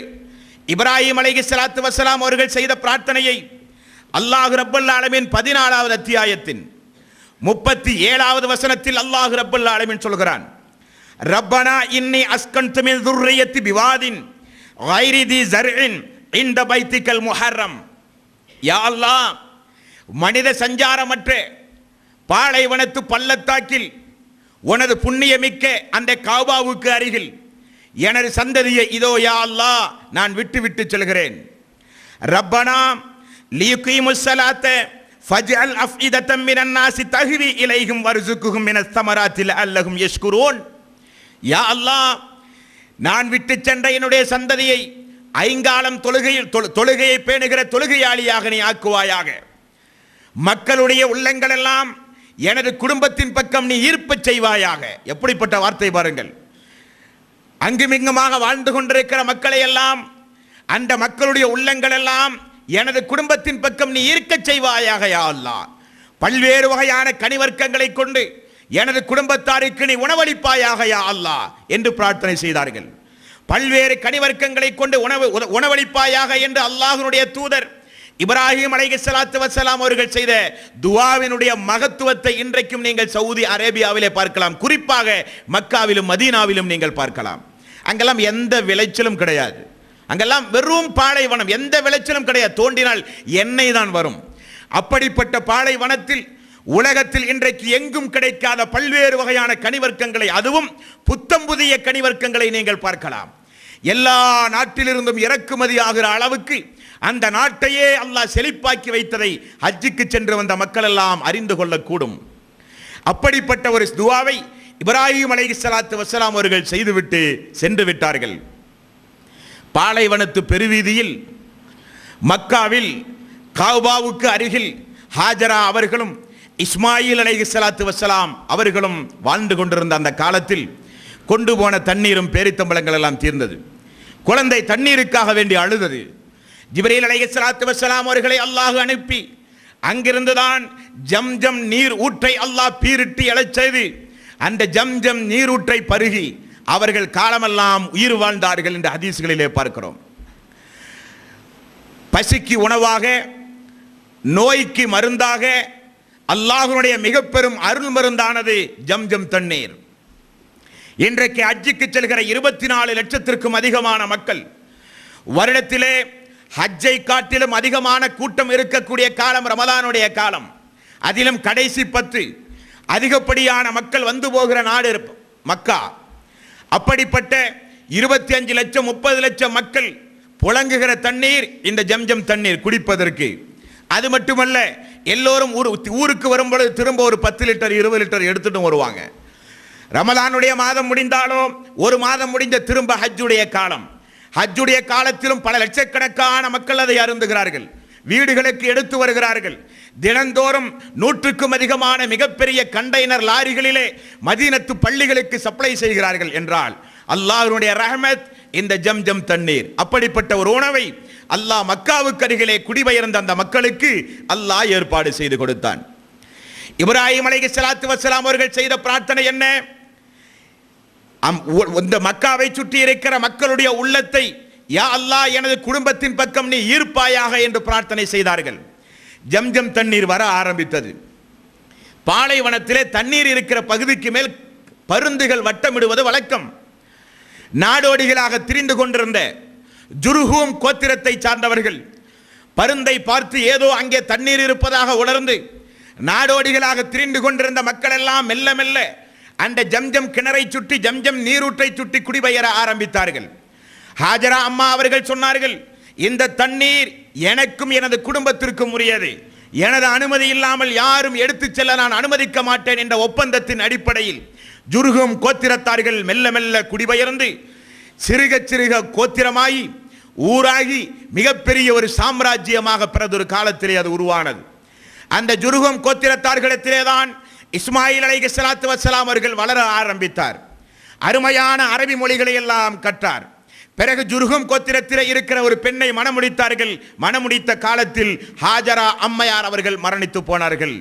இப்ராஹிம் அலைஹிஸ்ஸலாத்து வஸ்ஸலாம் அவர்கள் செய்த பிரார்த்தனையை அல்லாஹ் ரப்பல் ஆலமீன் 14வது அத்தியாயத்தின் 37வது வசனத்தில் அல்லாஹ் ரப்பல் ஆலமீன் சொல்கிறான், ரப்பனா இன்னி அஸ்கன்து மின் ذُرِّيَّتِي பிவாதின் கைரி தி ஸர்இன் இன்த பைத்திக்கல் முஹர்ரம். யா அல்லாஹ், மனித சஞ்சாரமற்ற பாலைவனத்து பள்ளத்தாக்கில் உனது புண்ணியமிக்க அந்த கஅபாவுக்கு அருகில் எனது சந்ததியை இதோ யா அல்லாஹ் நான் விட்டு செல்கிறேன். ரப்பனா லியுகீமுஸ் ஸலாத்த ஃபஜ்அல் அஃஇதத்தம் மினன் நாஸி தஹ்வி இலைஹிம் வர்ஸுக்ஹும் மினஸ் ஸமராத்தி லஅல்லஹும் யஷ்குரூன். யா அல்லாஹ், நான் விட்டு சென்ற என்னுடைய சந்ததியை ஐங்காலம் தொழுகையை பேணுகிற தொழுகையாளியாக நீ ஆக்குவாயாக. மக்களுடைய உள்ளங்கள் எல்லாம் எனது குடும்பத்தின் பக்கம் நீ ஈர்ப்பச் செய்வாயாக. எப்படிப்பட்ட வார்த்தை பாருங்கள். அங்குமிங்குமாக வாழ்ந்து கொண்டிருக்கிற மக்களை எல்லாம் அந்த மக்களுடைய உள்ளங்கள் எல்லாம் எனது குடும்பத்தின் பக்கம் நீ ஈர்க்கச் செய்வாயாக யா அல்லாஹ். பல்வேறு வகையான கனிவர்க்கங்களை கொண்டு எனது குடும்பத்தாருக்கு நீ உணவளிப்பாயாக யா அல்லாஹ் என்று பிரார்த்தனை செய்தார்கள். பல்வேறு கனிவர்க்கங்களை கொண்டு உணவளிப்பாயாக என்று அல்லாஹ்வுடைய தூதர் இப்ராஹிம் அலைஹிஸ்ஸலாத்து வஸ்ஸலாம் அவர்கள் செய்த துஆவினுடைய மகத்துவத்தை இன்றைக்கும் நீங்கள் சவுதி அரேபியாவிலே பார்க்கலாம். குறிப்பாக மக்காவிலும் மதீனாவிலும் நீங்கள் பார்க்கலாம். அங்கெல்லாம் எந்த விளைச்சலும் கிடையாது. அங்கெல்லாம் வெறும் பாலைவனம், எந்த விளைச்சலும் கிடையாது. தோண்டினால் எண்ணெய் தான் வரும். அப்படிப்பட்ட பாலைவனத்தில் உலகத்தில் இன்றைக்கு எங்கும் கிடைக்காத பல்வேறு வகையான கனிவர்க்கங்களை, அதுவும் புத்தம் புதிய கனிவர்க்கங்களை நீங்கள் பார்க்கலாம். எல்லா நாட்டிலிருந்தும் இறக்குமதி ஆகிற அளவுக்கு அந்த நாட்டையே அல்லாஹ் செழிப்பாக்கி வைத்ததை ஹஜ்ஜுக்கு சென்று வந்த மக்கள் எல்லாம் அறிந்து கொள்ளக்கூடும். அப்படிப்பட்ட ஒரு துஆவை இப்ராஹிம் அலைஹிஸ்ஸலாத்து வஸ்ஸலாம் அவர்கள் செய்துவிட்டு சென்று விட்டார்கள். பாலைவனத்து பெருவீதியில் மக்காவில் காபாவுக்கு அருகில் ஹாஜரா அவர்களும் இஸ்மாயில் அலைஹிஸ்ஸலாத்து வஸ்ஸலாம் அவர்களும் வாழ்ந்து கொண்டிருந்த அந்த காலத்தில் கொண்டு போன தண்ணீரும் பேரித்தம்பளங்கள் எல்லாம் தீர்ந்தது. குழந்தை தண்ணீருக்காக வேண்டி அழுதது. ஜிப்ரீல் அலைஹிஸ்ஸலாத்து வஸ்ஸலாம் அவர்களை அல்லாஹ் அனுப்பி அங்கிருந்துதான் ஜம்ஜம் நீர் ஊற்றை அல்லாஹ் பீரிட்டு எழச் செய்து அந்த ஜம்ஜம் நீரூற்றை பருகி அவர்கள் காலமெல்லாம் உயிர் வாழ்ந்தார்கள் என்று ஹதீஸ்களிலே பார்க்கிறோம். பசிக்கு உணவாக, நோய்க்கு மருந்தாக அல்லாஹ்வுடைய மிக பெரும் அருள் மருந்தானது ஜம்ஜம் தண்ணீர். இன்றைக்கு ஹஜ்ஜுக்கு செல்கிற 24 லட்சத்திற்கும் அதிகமான மக்கள், வருடத்திலே ஹஜ்ஜை காட்டிலும் அதிகமான கூட்டம் இருக்கக்கூடிய காலம் ரமலானுடைய காலம். அதிலும் கடைசி 10 அதிகப்படியான மக்கள் வந்து போகிற நாடு மக்கா. அப்படிப்பட்ட 25 லட்சம் 30 லட்சம் மக்கள் புழங்குகிற தண்ணீர் இந்த ஜம்ஜம் தண்ணீர் குடிப்பதற்கு. அது மட்டுமல்ல, எல்லோரும் ஊருக்கு வரும்பொழுது திரும்ப ஒரு 10 லிட்டர் 20 லிட்டர் எடுத்துட்டு வருவாங்க. ரமலானுடைய மாதம் முடிந்தாலோ ஒரு மாதம் முடிந்த திரும்ப ஹஜ்ஜுடைய காலம். ஹஜ்ஜுடைய காலத்திலும் பல லட்சக்கணக்கான மக்கள் அதை அருந்துகிறார்கள், வீடுகளுக்கு எடுத்து வருகிறார்கள். தினந்தோறும் 100க்கும் அதிகமான மிகப்பெரிய கண்டெய்னர் லாரிகளிலே மதீனத்து பள்ளிகளுக்கு சப்ளை செய்கிறார்கள் என்றால் அல்லாஹ்வுடைய ரஹ்மத் இந்த ஜம்ஜம் தண்ணீர். அப்படிப்பட்ட ஒரு உணவை அல்லாஹ் மக்காவுக்கு அருகிலே குடிபெயர்ந்த அந்த மக்களுக்கு அல்லாஹ் ஏற்பாடு செய்து கொடுத்தான். இப்ராஹிம் அலைஹிஸ்ஸலாத்து வஸ்ஸலாம் அவர்கள் செய்த பிரார்த்தனை என்ன? இந்த மக்காவை சுற்றி இருக்கிற மக்களுடைய உள்ளத்தை யா அல்லாஹ் எனது குடும்பத்தின் பக்கம் நீ ஈர்ப்பாயாக என்று பிரார்த்தனை செய்தார்கள். ஜம்ஜம் தண்ணீர் வர ஆரம்பித்தது. பாலைவனத்திலே தண்ணீர் இருக்கிற பகுதிக்கு மேல் பருந்துகள் வட்டமிடுவது வழக்கம். நாடோடிகளாக திரிந்து கொண்டிருந்த ஜுருஹூம் கோத்திரத்தை சார்ந்தவர்கள் பருந்தை பார்த்து ஏதோ அங்கே தண்ணீர் இருப்பதாக உணர்ந்து நாடோடிகளாக திரிந்து கொண்டிருந்த மக்கள் எல்லாம் மெல்ல மெல்ல அந்த ஜம்ஜம் கிணறை சுற்றி ஜம்ஜம் நீரூற்றை சுற்றி குடிபெயர ஆரம்பித்தார்கள். ஹாஜரா அம்மா அவர்கள் சொன்னார்கள், இந்த தண்ணீர் எனக்கும் எனது குடும்பத்திற்கும் உரியது. எனது அனுமதி இல்லாமல் யாரும் எடுத்துச் செல்ல நான் அனுமதிக்க மாட்டேன் என்ற ஒப்பந்தத்தின் அடிப்படையில் ஜுருஹூம் கோத்திரத்தார்கள் மெல்ல மெல்ல குடிபெயர்ந்து சிறுக சிறுக கோத்திரமாகி ஊராகி மிகப்பெரிய ஒரு சாம்ராஜ்யமாக பிறந்தொரு காலத்திலே அது உருவானது. அந்த ஜுருஹூம் கோத்திரத்தார்களிடத்திலே தான் இஸ்மாயில் அலைஹிஸ்ஸலாத்து வஸ்ஸலாம் அவர்கள் வளர ஆரம்பித்தார். அருமையான அரபி மொழிகளை எல்லாம் கற்றார். பிறகு ஜுருஹூம் கோத்திரத்திலே இருக்கிற ஒரு பெண்ணை மணமுடித்தார்கள். மணமுடித்த காலத்தில் ஹாஜரா அம்மையார் அவர்கள் மரணித்து போனார்கள்.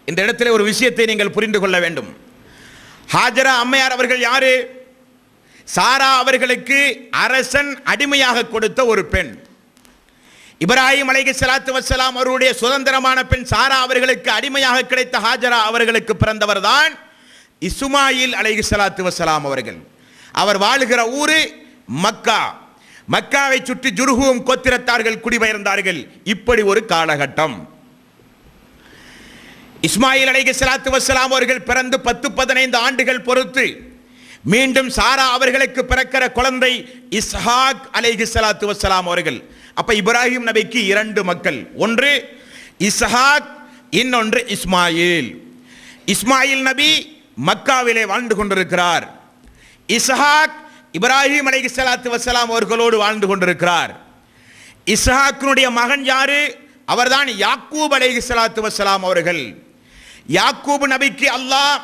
இந்த இடத்திலே ஒரு விஷயத்தை நீங்கள் புரிந்து கொள்ள வேண்டும். ஹாஜரா அம்மையார் அவர்கள் யாரு? சாரா அவர்களுக்கு அரசன் அடிமையாக கொடுத்த ஒரு பெண். இப்ராஹிம் அலைஹிஸ்ஸலாத்து வஸ்ஸலாம் அவருடைய சுதந்திரமான பெண் சாரா அவர்களுக்கு அடிமையாக கிடைத்த ஹாஜரா அவர்களுக்கு பிறந்தவர் தான் இஸ்மாயில் அலைஹிஸ்ஸலாத்து வஸ்ஸலாம் அவர்கள். அவர் வாழுகிற ஊரு மக்கா. மக்காவை சுற்றி ஜுருஹூம் கோத்திரத்தார்கள் குடிபெயர்ந்தார்கள். இப்படி ஒரு காலகட்டம். இஸ்மாயில் அலைஹிஸ்ஸலாத்து வஸ்ஸலாம் அவர்கள் பிறந்து 10-15 ஆண்டுகள் பொறுத்து மீண்டும் சாரா அவர்களுக்கு பிறக்கிற குழந்தை இஸ்ஹாக் அலைஹிஸ்ஸலாத்து வஸ்ஸலாம் அவர்கள். அப்ப இப்ராஹிம் நபிக்கு 2 மக்கள், ஒன்று இஸ்ஹாக், இன்னொன்று இஸ்மாயில். இஸ்மாயில் நபி மக்காவிலே வாழ்ந்து கொண்டிருக்கிறார். இஸ்ஹாக் இப்ராஹிம் அலைஹிஸ்ஸலாத்து வஸ்ஸலாம் அவர்களோடு வாழ்ந்து கொண்டிருக்கிறார். இஸ்ஹாக்கினுடைய மகன் யாரு? அவர்தான் யாக்கூப் அலைஹிஸ்ஸலாத்து வஸ்ஸலாம் அவர்கள். யாக்கூப் நபிக்கு அல்லாஹ்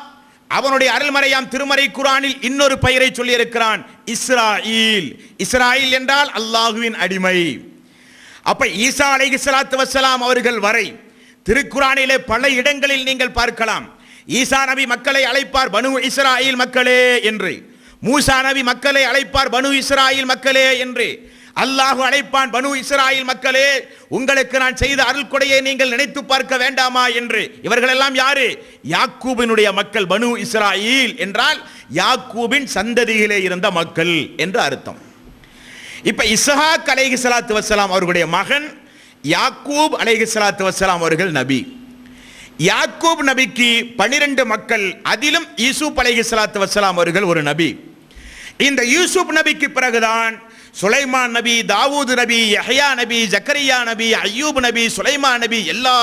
அவனுடைய அருள்மறையாம் திருமறை குர்ஆனில் இன்னொரு பெயரை சொல்லி இருக்கிறான், இஸ்ராயீல். இஸ்ராயீல் என்றால் அல்லாஹ்வின் அடிமை. அப்ப ஈசா அலைஹிஸ்ஸலாத்து வஸ்ஸலாம் அவர்கள் வரை திருக்குர்ஆனிலே பல இடங்களில் நீங்கள் பார்க்கலாம், ஈசா நபி மக்களை அழைப்பார் பனு இஸ்ராயீல் மக்களே என்று, மூசா நபி மக்களை அழைப்பார் பனு இஸ்ராயீல் மக்களே என்று, அல்லாஹ் அழைப்பான் பனு இஸ்ராயீல் மக்களே உங்களுக்கு நான் செய்த அருள் கொடையை நீங்கள் நினைத்து பார்க்க வேண்டாமா என்று. இவர்கள் எல்லாம் யாரு? யாக்கூபினுடைய மக்கள். பனு இஸ்ராயீல் என்றால் யாக்கூபின் சந்ததியிலே இருந்த மக்கள் என்று அர்த்தம். இப்ப இஸ்ஹாக் அலைஹிஸ்ஸலாத்து வஸ்ஸலாம் அவர்களுடைய மகன் யாக்கூப் அலைஹிஸ்ஸலாத்து வஸ்ஸலாம் அவர்கள் நபி. யாக்கூப் நபிக்கு 12 மக்கள், அதிலும் யூசுப் அலைஹிஸ்ஸலாத்து வஸ்ஸலாம் அவர்கள் ஒரு நபி. இந்த யூசுப் நபிக்கு பிறகுதான் சுலைமான் நபி, தாவூது நபி, யஹ்யா நபி, ஜக்கரியா நபி, அய்யூப் நபி, சுலைமான் நபி, எல்லா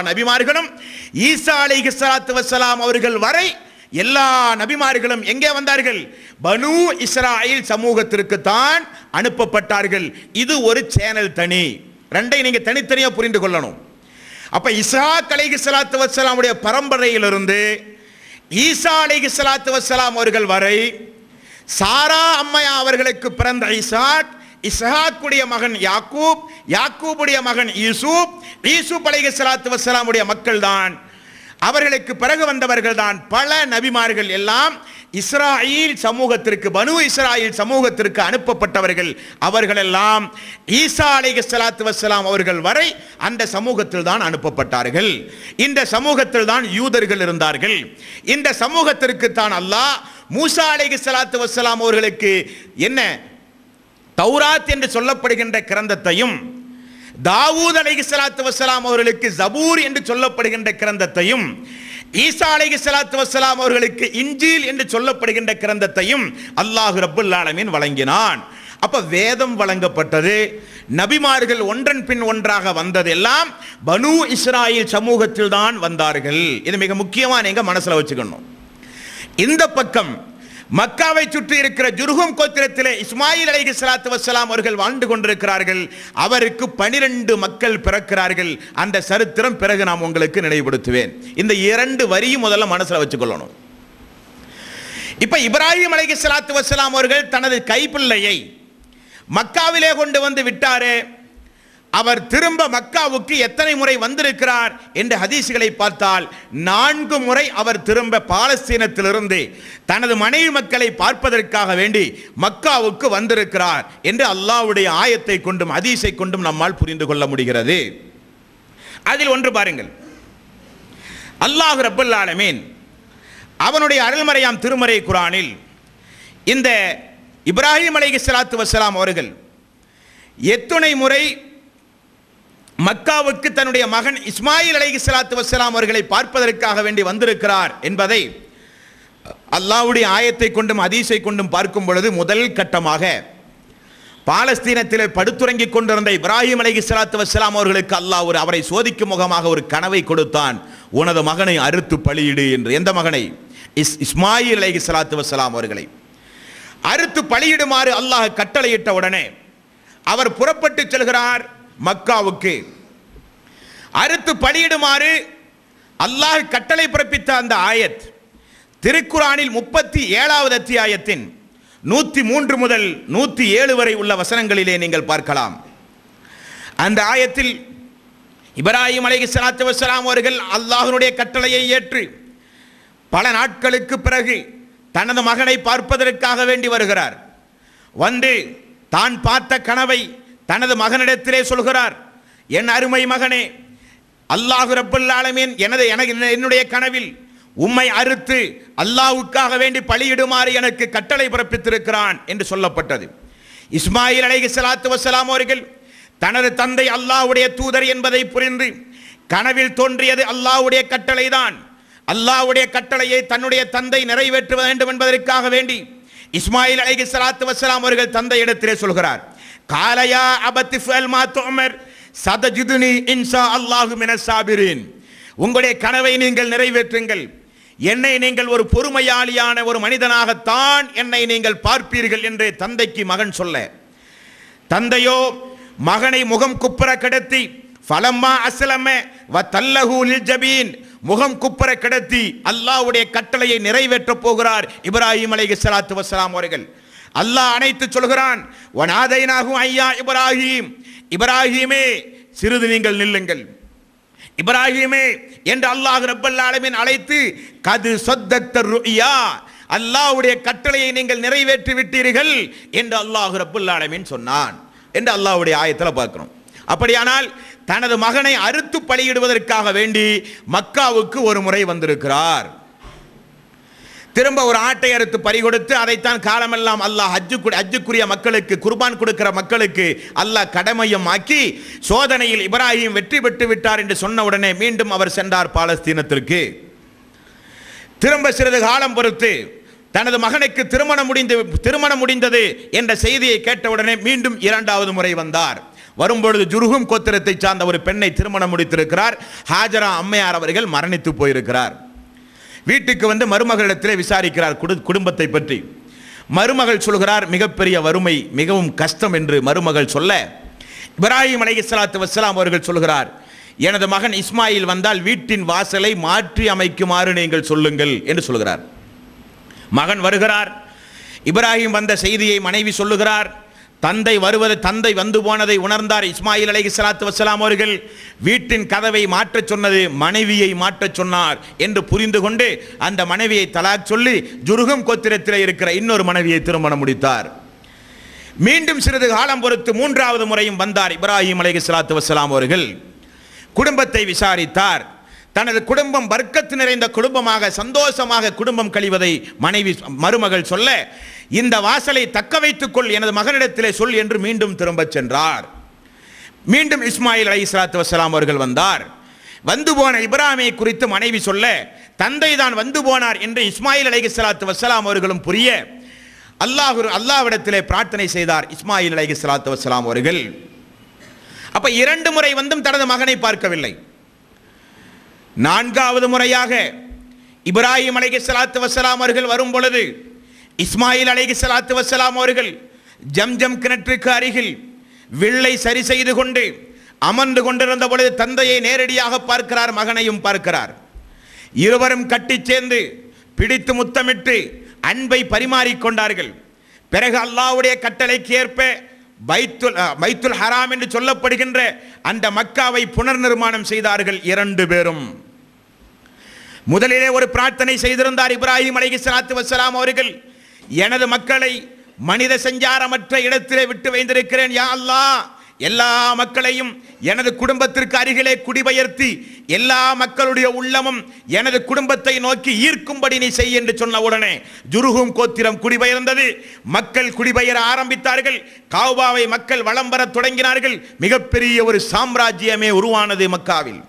நபிமார்களும் ஈசா அலைஹிஸ்ஸலாத்து வஸ்ஸலாம் அவர்கள் வரை எல்லா நபிமார்களும் எங்கே வந்தார்கள்? பனு இஸ்ராயீல் சமூகத்திற்கு தான் அனுப்பப்பட்டார்கள். இது ஒரு சேனல் தனி. ரெண்டை நீங்க தனித்தனியா புரிந்து கொள்ளணும். அப்ப இஸ்ஹாக் அலைஹிஸ்ஸலாத்து வஸ்ஸலாமுடைய பரம்பரையிலிருந்து ஈசா அலைஹிஸ்ஸலாத்து வஸ்ஸலாம் அவர்கள் வரை சாரா அம்மையா அவர்களுக்கு பிறந்த இஸ்ஹாக், இஸ்ஹாக்குடைய மகன் யாக்கூப், யாக்கூபுடைய மகன் யூசுப், யூசுப் அலைஹிஸ்ஸலாத்து வஸ்ஸலாமுடைய மக்கள் தான், அவர்களுக்கு பிறகு வந்தவர்கள் தான் பல நபிமார்கள் எல்லாம் இஸ்ராயீல் சமூகத்திற்கு, பனு இஸ்ராயீல் சமூகத்திற்கு அனுப்பப்பட்டவர்கள். அவர்கள் எல்லாம் ஈசா அலைஹிஸ்ஸலாத்து வஸ்ஸலாம் அவர்கள் வரை அந்த சமூகத்தில் தான் அனுப்பப்பட்டார்கள். இந்த சமூகத்தில் தான் யூதர்கள் இருந்தார்கள். இந்த சமூகத்திற்கு தான் அல்லாஹ் மூசா அலைஹிஸ்ஸலாத்து வஸ்ஸலாம் அவர்களுக்கு என்ன தௌராத் என்று சொல்லப்படுகின்ற கிரந்தத்தையும், தாவூத் அலைஹிஸ்ஸலாத்து வஸ்ஸலாம் அவர்களுக்கு ஜபூர் என்று சொல்லப்படுகின்ற கிரந்தத்தையும், ஈசா அலைஹிஸ்ஸலாத்து வஸ்ஸலாம் அவர்களுக்கு இன்ஜீல் என்று சொல்லப்படுகின்ற கிரந்தத்தையும் அல்லாஹ் ரப்புல் ஆலமீன் வழங்கினான். அப்ப வேதம் வழங்கப்பட்டது, நபிமார்கள் ஒன்றன் பின் ஒன்றாக வந்தது எல்லாம் பனு இஸ்ராயீல் சமூகத்தில் தான் வந்தார்கள். இது மிக முக்கியமா நீங்க மனசுல வச்சுக்கணும். இந்த பக்கம் மக்காவை சுற்றி இருக்கிற ஜுர்ஹும் கோத்திரத்திலே இஸ்மாயில் அலைஹிஸ்ஸலாத்து வஸ்ஸலாம் அவர்கள் வாழ்ந்து கொண்டிருக்கிறார்கள். அவருக்கு 12 மக்கள் பிறக்கிறார்கள். அந்த சரித்திரம் பிறகு நான் உங்களுக்கு நினைவுபடுத்துவேன். இந்த 2 வரியும் முதல்ல மனசுல வச்சுக்கொள்ளணும். இப்ப இப்ராஹிம் அலைஹிஸ்ஸலாத்து வஸ்ஸலாம் அவர்கள் தனது கைப்பிள்ளையை மக்காவிலே கொண்டு வந்து விட்டாரே, அவர் திரும்ப மக்காவுக்கு எத்தனை முறை வந்திருக்கிறார் என்று ஹதீஸ்களை பார்த்தால் 4 முறை அவர் திரும்ப பாலஸ்தீனத்திலிருந்து தனது மனைவி மக்களை பார்ப்பதற்காக வேண்டி மக்காவுக்கு வந்திருக்கிறார் என்று அல்லாஹ்வுடைய ஆயத்தை கொண்டும் ஹதீஸை கொண்டும் நம்மால் புரிந்து கொள்ள முடிகிறது. அதில் ஒன்று பாருங்கள், அல்லாஹ் ரப்பல் ஆலமீன் அவனுடைய அருள்மறையாம் திருமறை குர்ஆனில் இந்த இப்ராஹிம் அலைஹிஸ்ஸலாத்து வஸ்ஸலாம் அவர்கள் எத்தனை முறை மக்காவுக்கு தன்னுடைய மகன் இஸ்மாயில் அலைஹிஸ்ஸலாத்து வஸ்ஸலாம் அவர்களை பார்ப்பதற்காக வேண்டி வந்திருக்கிறார் என்பதை அல்லாஹ்வுடைய ஆயத்தை கொண்டும் ஹதீஸை கொண்டும் பார்க்கும் பொழுது முதல் கட்டமாக பாலஸ்தீனத்தில் படுத்துறங்கிக் கொண்டிருந்த இப்ராஹிம் அலைஹிஸ்ஸலாத்து வஸ்ஸலாம் அவர்களுக்கு அல்லாஹ் அவரை சோதிக்கும் முகமாக ஒரு கனவை கொடுத்தான். உனது மகனை அறுத்து பலியிடு என்று. எந்த மகனை? இஸ்மாயில் அலைஹிஸ்ஸலாத்து வஸ்ஸலாம் அவர்களை அறுத்து பலியிடுமாறு அல்லாஹ் கட்டளையிட்ட உடனே அவர் புறப்பட்டு செல்கிறார் மக்காவுக்கு. அறுத்து பலியிடுமாறு அல்லாஹ் கட்டளை பிறப்பித்த அந்த ஆயத் திருக்குர்ஆனில் 37வது அத்தியாயத்தின் 103 முதல் 107 வரை உள்ள வசனங்களிலே நீங்கள் பார்க்கலாம். அந்த ஆயத்தில் இப்ராஹிம் அலைஹிஸ்ஸலாத்து வஸ்ஸலாம் அவர்கள் அல்லாஹ்வுடைய கட்டளையை ஏற்று பல நாட்களுக்கு பிறகு தனது மகனை பார்ப்பதற்காக வேண்டி வருகிறார். வந்து தான் பார்த்த கனவை தனது மகனிடத்திலே சொல்கிறார். என் அருமை மகனே, அல்லாஹ் ரப்பல் ஆலமீன் என்னுடைய கனவில் உம்மை அறுத்து அல்லாஹ்வுக்காக வேண்டி பலியிடுமாறு எனக்கு கட்டளை பிறப்பித்திருக்கிறான் என்று சொல்லப்பட்டது. இஸ்மாயில் அலைஹிஸ்ஸலாத்து வஸ்ஸலாம் அவர்கள் தனது தந்தை அல்லாஹ்வுடைய தூதர் என்பதை புரிந்து கனவில் தோன்றியது அல்லாஹ்வுடைய கட்டளை தான். அல்லாஹ்வுடைய கட்டளையை தன்னுடைய தந்தை நிறைவேற்ற வேண்டும் என்பதற்காக வேண்டி இஸ்மாயில் அலைஹிஸ்ஸலாத்து வஸ்ஸலாம் அவர்கள் தந்தை இடத்திலே சொல்கிறார், காலயா அபத்தி ஃபஅல் மா துஅமர் சதஜிதுனி இன்ஷா அல்லாஹு மினஸ் சாபிரீன். உங்களுடைய கனவை நீங்கள் நிறைவேற்றுங்கள், என்னை நீங்கள் ஒரு பொறுமையாளியான ஒரு மனிதனாகத்தான் என்னை நீங்கள் பார்ப்பீர்கள் என்று தந்தைக்கு மகன் சொல்ல, தந்தையோ மகனை முகம் குப்புற கிடத்தி ஃபலம்மா அஸ்லம வ தல்லஹு லில் ஜபீன் முகம் குப்புற கிடத்தி அல்லாஹ்வுடைய கட்டளையை நிறைவேற்றப் போகிறார் இப்ராஹிம் அலைஹிஸ்ஸலாத்து வஸ்ஸலாம் அவர்கள். அல்லாஹ் அணைத்து சொல்கிறான், வனாதைனாஹு ஐயா இப்ராஹிம், இப்ராஹிமே சிறிது நீங்கள் நில்லுங்கள், இப்ராஹிமே என்று அல்லாஹ் ரப்பல் ஆலமீன் அழைத்து, கது ஸத்தக்த ருயா, அல்லாஹ்வுடைய கட்டளையை நீங்கள் நிறைவேற்றி விட்டீர்கள் என்று அல்லாஹ் ரப்பல் ஆலமீன் சொன்னான் என்று அல்லாஹ்வுடைய ஆயத்தில் பார்க்கிறோம். அப்படியானால் தனது மகனை அறுத்து பலியிடுவதற்காக வேண்டி மக்காவுக்கு ஒரு முறை வந்திருக்கிறார். திரும்ப ஒரு ஆட்டை அறுத்து பறி கொடுத்து அதைத்தான் காலமெல்லாம் அல்லாஹ் ஹஜ்ஜுக்குரிய மக்களுக்கு, குர்பான் கொடுக்கிற மக்களுக்கு அல்லாஹ் கடமையும் ஆக்கி சோதனையில் இப்ராஹிம் வெற்றி பெற்று விட்டார் என்று சொன்ன உடனே மீண்டும் அவர் சென்றார் பாலஸ்தீனத்திற்கு. திரும்ப சிறிது காலம் பொறுத்து தனது மகனுக்கு திருமணம் முடிந்தது என்ற செய்தியை கேட்டவுடனே மீண்டும் இரண்டாவது முறை வந்தார். வரும்பொழுது ஜுருகும் கோத்திரத்தை சார்ந்த ஒரு பெண்ணை திருமணம் முடித்திருக்கிறார். ஹாஜரா அம்மையார் அவர்கள் மரணித்து போயிருக்கிறார். வீட்டுக்கு வந்து மருமகளிடத்திலே விசாரிக்கிறார் குடும்பத்தை பற்றி. மருமகள் சொல்கிறார், மிகப்பெரிய வறுமை, மிகவும் கஷ்டம் என்று மருமகள் சொல்ல, இப்ராஹிம் அலைஹிஸ்ஸலாத்து வஸ்ஸலாம் அவர்கள் சொல்கிறார், எனது மகன் இஸ்மாயில் வந்தால் வீட்டின் வாசலை மாற்றி அமைக்குமாறு நீங்கள் சொல்லுங்கள் என்று சொல்கிறார். மகன் வருகிறார். இப்ராஹிம் வந்த செய்தியை மனைவி சொல்லுகிறார். தந்தை வந்து போனதை உணர்ந்தார் இஸ்மாயில் அலைஹிஸ்ஸலாத்து வஸ்ஸலாம் அவர்கள். வீட்டின் கதவை மாற்றச் சொன்னது மனைவியை மாற்றச் சொன்னார் என்று புரிந்து கொண்டு அந்த மனைவியை தலாக் சொல்லி ஜுருகும் கோத்திரத்தில் இருக்கிற இன்னொரு மனைவியை திருமணம் முடித்தார். மீண்டும் சிறிது காலம் பொறுத்து மூன்றாவது முறையும் வந்தார் இப்ராஹிம் அலைஹிஸ்ஸலாத்து வஸ்ஸலாம் அவர்கள். குடும்பத்தை விசாரித்தார். தனது குடும்பம் பர்க்கத்து நிறைந்த குடும்பமாக சந்தோஷமாக குடும்பம் கழிவதை மருமகள் சொல்ல, இந்த வாசலை தக்க வைத்துக்கொள், எனது மகனிடத்திலே சொல் என்று மீண்டும் திரும்பச் சென்றார். மீண்டும் இஸ்மாயில் அலைஹிஸ்ஸலாத்து வஸ்ஸலாம் அவர்கள் வந்தார். வந்து போன இப்ராஹிமை குறித்து மனைவி சொல்ல, தந்தை தான் வந்து போனார் என்று இஸ்மாயில் அலைஹிஸ்ஸலாத்து வஸ்ஸலாம் அவர்களும் புரிய அல்லாஹ்விடத்திலே பிரார்த்தனை செய்தார் இஸ்மாயில் அலைஹிஸ்ஸலாத்து வஸ்ஸலாம் அவர்கள். அப்ப இரண்டு முறை வந்தும் தனது மகனை பார்க்கவில்லை. நான்காவது முறையாக இப்ராஹிம் அலைஹிஸ்ஸலாத்து வஸ்ஸலாம் அவர்கள் வரும் பொழுது இஸ்மாயில் அலைஹிஸ்ஸலாத்து வஸ்ஸலாம் அவர்கள் ஜம்ஜம் கிணற்றுக்கு அருகில் வில்லை சரி செய்து கொண்டு அமர்ந்து கொண்டிருந்த பொழுது தந்தையை நேரடியாக பார்க்கிறார், மகனையும் பார்க்கிறார். இருவரும் கட்டிச் சேர்ந்து பிடித்து முத்தமிட்டு அன்பை பரிமாறிக்கொண்டார்கள். பிறகு அல்லாஹ்வுடைய கட்டளைக்கு ஏற்ப பைத்துல் ஹராம் என்று சொல்லப்படுகின்ற அந்த மக்காவை புனர் நிர்மாணம் செய்தார்கள் இரண்டு பேரும். முதலிலே ஒரு பிரார்த்தனை செய்திருந்தார் இப்ராஹிம் அலைஹிஸ்ஸலாத்து வஸ்ஸலாம் அவர்கள், எனது மக்களை மனித சஞ்சாரமற்ற இடத்திலே விட்டு வைத்திருக்கிறேன், யா அல்லாஹ், எல்லா மக்களையும் எனது குடும்பத்திற்கு அருகிலே குடிபெயர்த்தி எல்லா மக்களுடைய உள்ளமும் எனது குடும்பத்தை நோக்கி ஈர்க்கும்படி நீ செய் என்று சொன்ன உடனே ஜுருகும் கோத்திரம் குடிபெயர்ந்தது. மக்கள் குடிபெயர ஆரம்பித்தார்கள். காபாவை மக்கள் வலம் வர தொடங்கினார்கள். மிகப்பெரிய ஒரு சாம்ராஜ்யமே உருவானது மக்காவில்.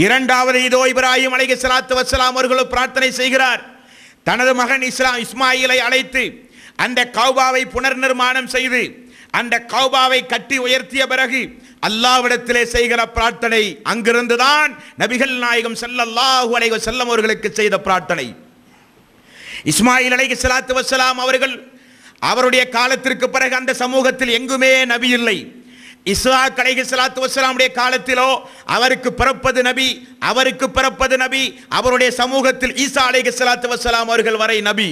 இரண்டாவது இதோ இப்ராஹிம் அலைஹிஸ்ஸலாத்து வஸ்ஸலாம் அவர்கள் பிரார்த்தனை செய்கிறார். தனது மகன் இஸ்மாயிலை அழைத்து அந்த கௌபாவை புனர் நிர்மாணம் செய்து அந்த கௌபாவை கட்டி உயர்த்திய பிறகு அல்லாஹ்விடத்திலே செய்கிற பிரார்த்தனை அங்கிருந்துதான் நபிகள் நாயகம் ஸல்லல்லாஹு அலைஹி வஸல்லம் அவர்களுக்கு செய்த பிரார்த்தனை. இஸ்மாயில் அலைஹிஸ்ஸலாத்து வஸ்ஸலாம் அவர்கள் அவருடைய காலத்திற்கு பிறகு அந்த சமூகத்தில் எங்குமே நபி இல்லை. இஸ்ஹாக் அலைஹிஸ்ஸலாத்து வஸ்ஸலாமுடைய காலத்திலோ அவருக்கு பிறப்பது நபி, அவருடைய சமூகத்தில் ஈசா அலைஹிஸ்ஸலாத்து வஸ்ஸலாம் அவர்கள் வரை நபி.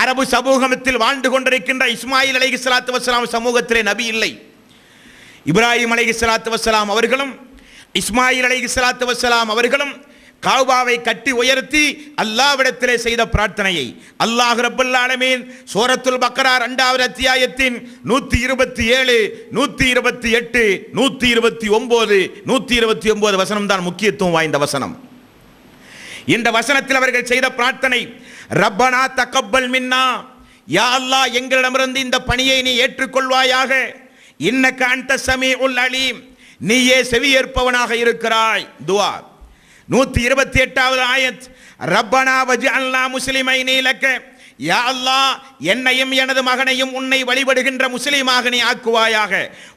அரபு சமூகத்தில் வாழ்ந்து கொண்டிருக்கின்ற இஸ்மாயில் அலைஹிஸ்ஸலாத்து வஸ்ஸலாம் சமூகத்திலே நபி இல்லை. இப்ராஹிம் அலைஹிஸ்ஸலாத்து வஸ்ஸலாம் அவர்களும் இஸ்மாயில் அலைஹிஸ்ஸலாத்து வஸ்ஸலாம் அவர்களும் காபாவை கட்டி உயர்த்தி அல்லாஹ்விடத்திலே செய்த பிரார்த்தனையை அல்லாஹ் ரப்பல் ஆலமீன் சூரத்துல் பக்ரா 2வது அத்தியாயத்தின் 127, 128, 129, 129 வசனம் தான் முக்கியத்துவம் வாய்ந்த வசனம். இந்த வசனத்தில் அவர்கள் செய்த பிரார்த்தனை, ரப்பனா தகப்பல் மின்னா, யா அல்லாஹ் எங்களிடமிருந்து இந்த பணியை நீ ஏற்றுக்கொள்வாயாக, இன்னக அன்த ஸமீஉல் அலீம், நீயே செவியேற்பவனாக இருக்கிறாய். துஆ 128வது ஆயத், ரப்பனா வஜ்அல்னா முஸ்லிமைனி லக, யா அல்லாஹ் என்னையும் எனது மகனையும் உன்னை வழிபடுகின்ற முஸ்லிமாக நீ ஆக்குவாயாக.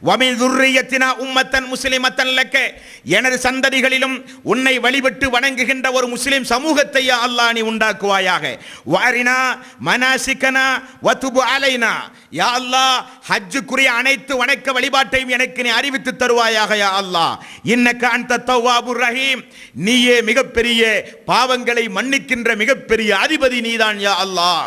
வமின் துர்ரியத்தினா உம்மத்தன் முஸ்லிமத்தன் லக்க, எனது சந்ததிகளிலும் உன்னை வழிபட்டு வணங்குகின்ற ஒரு முஸ்லிம் சமூகத்தை யா அல்லாஹ் நீ உண்டாக்குவாயாக. வாரினா மனாசிகனா வதுபு அலைனா, யா அல்லாஹ் ஹஜ்ஜுக்குரிய அனைத்து வணக்க வழிபாட்டையும் எனக்கு நீ அறிவித்து தருவாயாக. யா அல்லாஹ் இன்னக அன்த தவ்வாபுர் ரஹீம், நீயே மிகப்பெரிய பாவங்களை மன்னிக்கின்ற மிகப்பெரிய அதிபதி நீதான் யா அல்லாஹ்.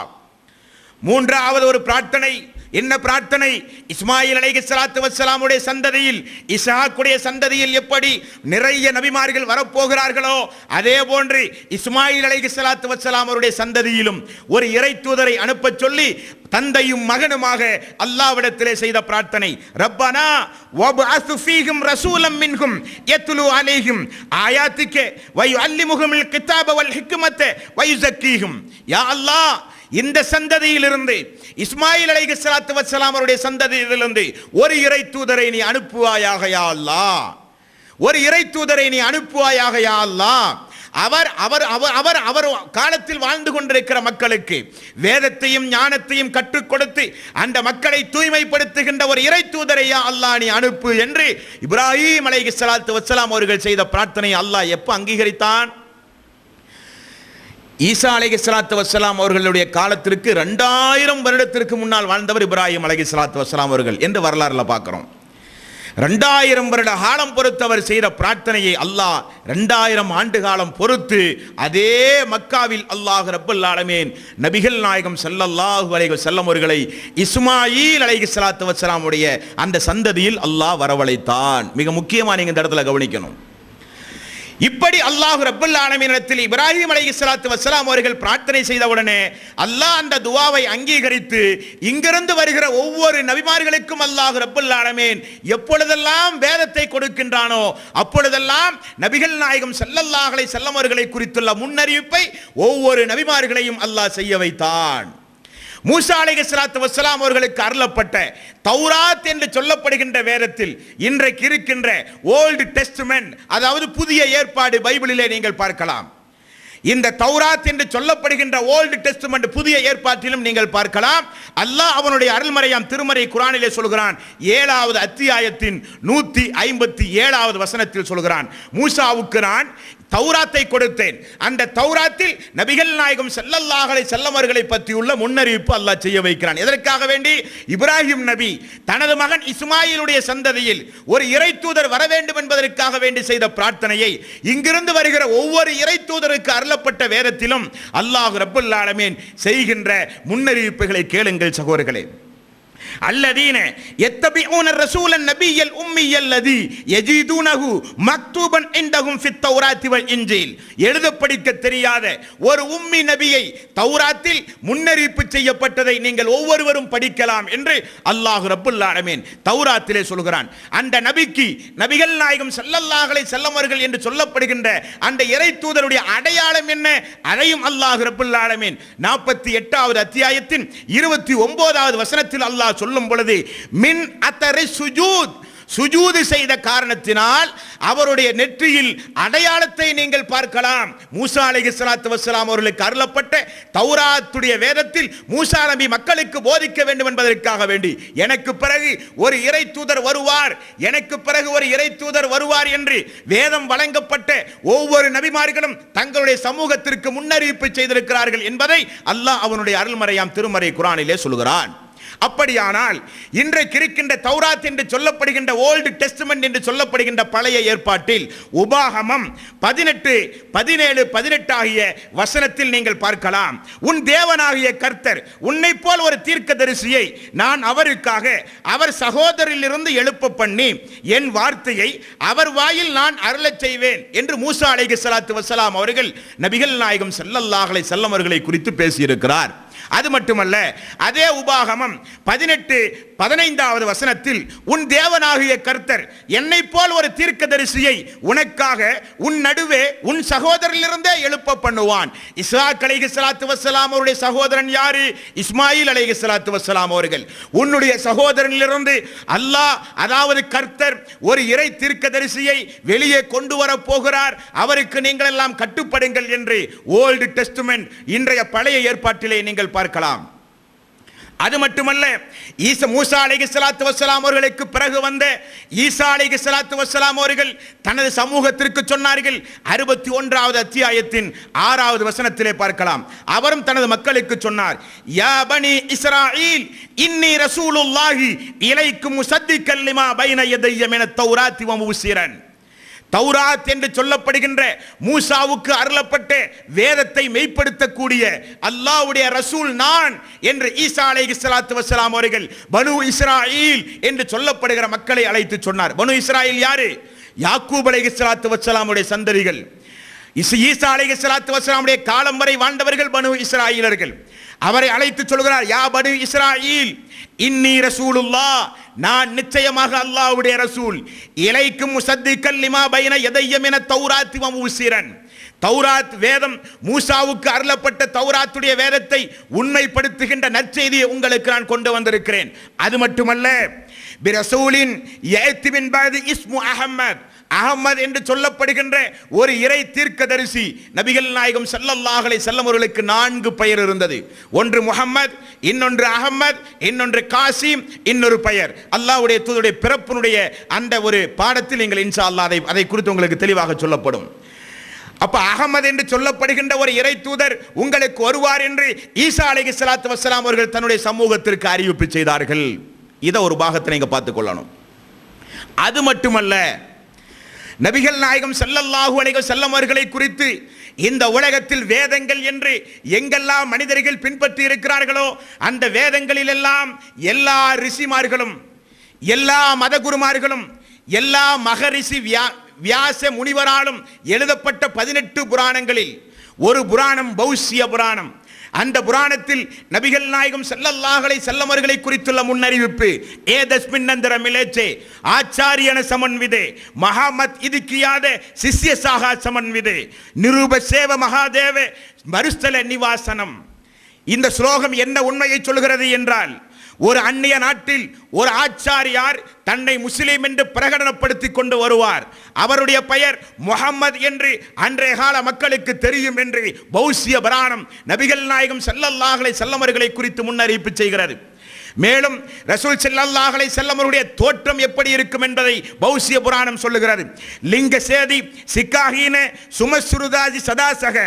மூன்றாவது ஒரு பிரார்த்தனை. என்ன பிரார்த்தனை? இஸ்மாயில் அலைஹிஸ்ஸலாத்து வஸ்ஸலாமுடைய சந்ததியில், இஸ்ஹாக்குடைய சந்ததியில் எப்படி நிறைய நபிமார்கள் வரப்போகிறார்களோ அதே போன்று இஸ்மாயில் அலைஹிஸ்ஸலாத்து வஸ்ஸலாம் அவருடைய சந்ததியிலும் ஒரு இறை தூதரை அனுப்ப சொல்லி தந்தையும் மகனுமாக அல்லாஹ்விடத்திலே செய்த பிரார்த்தனை. ரப்பனா வபஅஸ் ஃபீஹிம் ரசூலம் மின்ஹும் யத்லு அலைஹிம் ஆயாத்திக வ யுஅல்லிமுஹுல் கிதாப வல் ஹிக்மத வ யுஸக்கீஹும். யா அல்லாஹ் இந்த சந்ததியிலிருந்து, இஸ்மாயில் அலைஹிஸ்ஸலாத்து வஸ்ஸலாம் அவருடைய சந்ததியிலிருந்து ஒரு இறை தூதரை நீ அனுப்புவாயாக யா அல்லாஹ். ஒரு இறை தூதரை நீ அனுப்புவாயாக யா அல்லாஹ். அவர் அவர் அவர் அவர் அவர் காலத்தில் வாழ்ந்து கொண்டிருக்கிற மக்களுக்கு வேதத்தையும் ஞானத்தையும் கற்றுக் கொடுத்து அந்த மக்களை தூய்மைப்படுத்துகின்ற ஒரு இறை தூதரை யா அல்லாஹ் நீ அனுப்பு என்று இப்ராஹிம் அலைஹிஸ்ஸலாத்து வஸ்ஸலாம் அவர்கள் செய்த பிரார்த்தனை அல்லாஹ் எப்ப அங்கீகரித்தான்? ஈசா அலைஹிஸ்ஸலாத்து வஸ்ஸலாம் அவர்களுடைய காலத்திற்கு 2000 வருடத்திற்கு முன்னால் வாழ்ந்தவர் இப்ராஹிம் அலைஹிஸ்ஸலாத்து வஸ்ஸலாம் அவர்கள் என்று வரலாறுல பார்க்கிறோம். 2000 வருட காலம் பொறுத்து அவர் செய்த பிரார்த்தனையை அல்லாஹ் 2000 ஆண்டு காலம் பொறுத்து அதே மக்காவில் அல்லாஹ் ரப்பல் ஆலமீன் நபிகள் நாயகம் ஸல்லல்லாஹு அலைஹி வஸல்லம் அவர்களை இஸ்மாயில் அலைஹிஸ்ஸலாத்து வஸ்ஸலாம் உடைய அந்த சந்ததியில் அல்லாஹ் வரவழைத்தான். மிக முக்கியமா நீங்க இந்த இடத்துல கவனிக்கணும். இப்படி அல்லாஹ் ரப்பல் ஆலமீனிடத்தில் இப்ராஹிம் அலைஹிஸ்ஸலாத்து வஸ்ஸலாம் அவர்கள் பிரார்த்தனை செய்தவுடனே அல்லாஹ் அந்த துஆவை அங்கீகரித்து இங்கிருந்து வருகிற ஒவ்வொரு நபிமார்களுக்கும் அல்லாஹ் ரப்பல் ஆலமீன் எப்பொழுதெல்லாம் வேதத்தை கொடுக்கின்றானோ அப்பொழுதெல்லாம் நபிகள் நாயகம் ஸல்லல்லாஹு அலைஹி வஸல்லம் அவர்களை குறித்துள்ள முன்னறிவிப்பை ஒவ்வொரு நபிமார்களையும் அல்லாஹ் செய்ய வைத்தான். மூசா அலைஹிஸ்ஸலாத்து வஸ்ஸலாம் அவர்களுக்கு அருளப்பட்ட தௌராத் என்று சொல்லப்படுகின்ற வேதத்தில் இன்றைக்கு இருக்கின்ற ஓல்டு டெஸ்டமென்ட், அதாவது புதிய ஏற்பாடு பைபிளிலே நீங்கள் பார்க்கலாம். இந்த தௌராத் என்று சொல்லப்படுகின்ற ஓல்டு டெஸ்டமென்ட் புதிய ஏற்பாட்டிலும் நீங்கள் பார்க்கலாம். அல்லாஹ் அவனுடைய அருள்மறையாம் திருமறை குர்ஆனிலே சொல்கிறான். 7வது அத்தியாயத்தின் 157வது வசனத்தில் சொல்கிறான், மூசாவுக்கு நான் தௌராத்தை கொடுத்தேன், அந்த தௌராத்தில் நபிகள் நாயகம் ஸல்லல்லாஹு அலைஹி வஸல்லம் அவர்களை பற்றியுள்ள முன்னறிவிப்பு அல்லாஹ் செய்ய வைக்கிறான். எதற்காக வேண்டி? இப்ராஹிம் நபி தனது மகன் இஸ்மாயிலுடைய சந்ததியில் ஒரு இறை தூதர் வர வேண்டும் என்பதற்காக வேண்டி செய்த பிரார்த்தனையை இங்கிருந்து வருகிற ஒவ்வொரு இறை தூதருக்கு அருளப்பட்ட வேதத்திலும் அல்லாஹ் ரப்பல் ஆலமீன் செய்கின்ற முன்னறிவிப்புகளை கேளுங்கள் சகோதரர்களே. அல்லதீன யத்தபிஊன ரசூலன் நபியல் உம்மியல்லதி யஜிதுனஹு மக்தூபன் இன்தஹும் ஃபித் தௌராத்தி வல் இன்ஜீல். எழுத படிக்க தெரியாத ஒரு உம்மி நபியை தௌராத்தில் முன்னறிவிப்பு செய்யப்பட்டதை நீங்கள் ஒவ்வொருவரும் படிக்கலாம் என்று அல்லாஹ் ரப்பல் ஆலமீன் தௌராத்திலே சொல்கிறான். அந்த நபிக்கு நபிகள் நாயகம் ஸல்லல்லாஹு அலைஹி வஸல்லம் அவர்கள் என்று சொல்லப்படுகின்ற அந்த இறை தூதருடைய அடையாளம் என்ன? அதையும் அல்லாஹ் ரப்பல் ஆலமீன் 48வது அத்தியாயத்தின் 29வது வசனத்தில் அல்லாஹ் சொல்லும் பொழுது மின் அத்தரி சுஜூத், சுஜூது செய்த காரணத்தினால் அவருடைய நெற்றியில் அடையாளத்தை நீங்கள் பார்க்கலாம். மூசா அலைஹிஸ்ஸலாத்து வஸ்ஸலாம் அவர்களுக்கு அருளப்பட்ட தௌராத்துடைய வேதத்தில் மூசா நபி மக்களுக்கு போதிக்க வேண்டும் என்பதற்காக வேண்டி எனக்கு பிறகு ஒரு இறை தூதர் வருவார், எனக்கு பிறகு ஒரு இறை தூதர் வருவார் என்று வேதம் வழங்கப்பட்ட ஒவ்வொரு நபிமார்களும் தங்களுடைய சமூகத்திற்கு முன்னறிவிப்பு செய்திருக்கிறார்கள் என்பதை அல்லாஹ் அவனுடைய அருள்மறையாம் திருமறை குர்ஆனிலே சொல்கிறான். அப்படியானால் இன்றைக்கு இருக்கின்ற தௌராத் என்று சொல்லப்படுகின்ற ஓல்டு டெஸ்டமென்ட் என்று சொல்லப்படுகின்ற பழைய ஏற்பாட்டில் உபாகமம் 18, 17, 18 ஆகிய வசனத்தில் நீங்கள் பார்க்கலாம். உன் தேவனாகிய கர்த்தர் உன்னை போல் ஒரு தீர்க்கதரிசியை நான் அவருக்காக அவர் சகோதரிலிருந்து எழுப்ப பண்ணி என் வார்த்தையை அவர் வாயில் நான் அருளச் செய்வேன் என்று மூசா அலைஹிஸ்ஸலாத்து வஸ்ஸலாம் அவர்கள் நபிகள் நாயகம் ஸல்லல்லாஹு அலைஹி வஸல்லம் அவர்களை குறித்து பேசியிருக்கிறார். அது மட்டுமல்ல, அதே உபாகமம் 18, 15வது வசனத்தில் உன் தேவனாகிய கர்த்தர் என்னை போல் ஒரு தீர்க்கதரிசியை உனக்காக உன் நடுவே உன் சகோதரனிலிருந்தே எழுப்ப பண்ணுவான். இஸ்ஹாக் அலைஹிஸ்ஸலாத்து வஸ்ஸலாம் அவருடைய சகோதரன் யாரு? இஸ்மாயில் அலைஹிஸ்ஸலாத்து வஸ்ஸலாம் அவர்கள். உன்னுடைய சகோதரனிலிருந்து அல்லாஹ், அதாவது கர்த்தர் ஒரு இறை தீர்க்கதரிசியை வெளியே கொண்டு வர போகிறார், அவருக்கு நீங்கள் எல்லாம் கட்டுப்படுங்கள் என்று ஓல்டு டெஸ்டமென்ட் இன்றைய பழைய ஏற்பாட்டிலே நீங்கள் நீங்கள் பார்க்கலாம். அது மட்டுமல்ல, மூசா அலைஹிஸ்ஸலாத்து வஸ்ஸலாம் அவர்களுக்கு பிறகு வந்த ஈசா அலைஹிஸ்ஸலாத்து வஸ்ஸலாம் அவர்கள் தனது சமூகத்திற்கு சொன்னார்கள். 61வது அத்தியாயத்தின் 6வது வசனத்திலே பார்க்கலாம். அவரும் தனது மக்களுக்கு சொன்னார், யா பனி இஸ்ராயீல் இன்னி ரசூலுல்லாஹி இலைக்கும் முஸத்திக்கல் லிமா பைன யதைய மினத் தௌராத்தி வ முபஸ்ஸிரன். தௌராத் என்று சொல்லப்படுகின்ற மூசாவுக்கு அருளப்பட்ட வேதத்தை மெய்ப்படுத்தக்கூடிய அல்லாஹ்வுடைய ரசூல் நான் என்று ஈசா அலைஹிஸ்ஸலாத்து வஸ்ஸலாம் அவர்கள் பனு இஸ்ராயீல் என்று சொல்லப்படுகிற மக்களை அழைத்து சொன்னார். பனு இஸ்ராயீல் யாரு? யாக்கூப் அலைஹிஸ்ஸலாத்து வஸ்ஸலாமுடைய சந்ததிகள். ஈசா அலைஹிஸ்ஸலாத்து வஸ்ஸலாமுடைய காலம் வரை வாழ்ந்தவர்கள் பனு இஸ்ராயீலர்கள். அவரை அழைத்து சொல்கிறார், யா பனு இஸ்ராயீல் இன்னி ரசூலுல்லாஹ், நான் நிச்சயமாக அல்லாஹ்வுடைய ரசூல், இலைக்கும் முஸத்திக்கல் லிமா பைன யதைய மினத் தௌராத்தி வ முபஸ்ஸிரன். தௌராத் வேதம், மூசாவுக்கு அருளப்பட்ட தௌராத்துடைய வேதத்தை உண்மைப்படுத்துகின்ற நற்செய்தியை உங்களுக்கு நான் கொண்டு வந்திருக்கிறேன். அது மட்டுமல்ல, பிரசூலின் யஅதி மின் பஅதி இஸ்மு அஹ்மத், அஹ்மத் என்று சொல்லப்படுகின்ற ஒரு இறை தீர்க்கதரிசி நபிகள் நாயகம் ஸல்லல்லாஹு அலைஹி வஸல்லம் அவர்களுக்கு 4 பெயர் இருந்தது. ஒன்று முஹம்மத், இன்னொன்று அஹ்மத், இன்னொன்று காசிம், இன்னொரு பெயர். அல்லாஹ்வுடைய தூதருடைய பிறப்பினுடைய அந்த ஒரு பாடத்தில் நீங்கள் இன்ஷா அல்லாஹ் அதை குறித்து உங்களுக்கு தெளிவாக சொல்லப்படும். அப்ப அஹ்மத் என்று சொல்லப்படுகின்ற ஒரு இறை தூதர் உங்களுக்கு வருவார் என்று ஈசா அலைஹிஸ்ஸலாத்து வஸ்ஸலாம் அவர்கள் தன்னுடைய சமூகத்திற்கு அறிவிப்பு செய்தார்கள். இதை ஒரு பாகத்தை நீங்க பார்த்துக் கொள்ளணும். அது மட்டுமல்ல, நபிகள் நாயகம் ஸல்லல்லாஹு அலைஹி வஸல்லம் அவர்களை குறித்து இந்த உலகத்தில் வேதங்கள் என்று எங்கெல்லாம் மனிதர்கள் பின்பற்றி இருக்கிறார்களோ அந்த வேதங்களில் எல்லாம் எல்லா ரிஷிமார்களும், எல்லா மதகுருமார்களும், எல்லா மகரிஷி வியாச முனிவராலும் எழுதப்பட்ட 18 புராணங்களில் ஒரு புராணம் பௌஷ்ய புராணம். அந்த புராணத்தில் நபிகள் நாயகம் ஸல்லல்லாஹு அலைஹி வஸல்லம் அவர்களை குறித்துள்ள முன்னறிவிப்பு, ஏதஸ்மின்னந்தர மிலேச்சே ஆச்சாரியன சமன்விதே மகாமத் இதுக்கியாத சிஷ்ய சாகா சமன்விதே நிரூப சேவ மகாதேவ மருஸ்தல நிவாசனம். இந்த ஸ்லோகம் என்ன உண்மையை சொல்கிறது என்றால், ஒரு அந்நிய நாட்டில் ஒரு ஆச்சாரியார் தன்னை முஸ்லீம் என்று பிரகடனப்படுத்திக் கொண்டு வருவார். அவருடைய பெயர் முஹம்மது என்று அன்றைய கால மக்களுக்கு தெரியும் என்று பௌஷ்ய புராணம் நபிகள் நாயகம் ஸல்லல்லாஹு அலைஹி வஸல்லம் அவர்களை குறித்து முன்னறிவிப்பு செய்கிறது. மேலும் ரசூல் ஸல்லல்லாஹு அலைஹி வஸல்லம் அவருடைய தோற்றம் எப்படி இருக்கும் என்பதை பௌஷ்ய புராணம் சொல்லுகிறது. லிங்க சேதி சிக்காஹீன சுமஸ்ருதாஜி சதாசக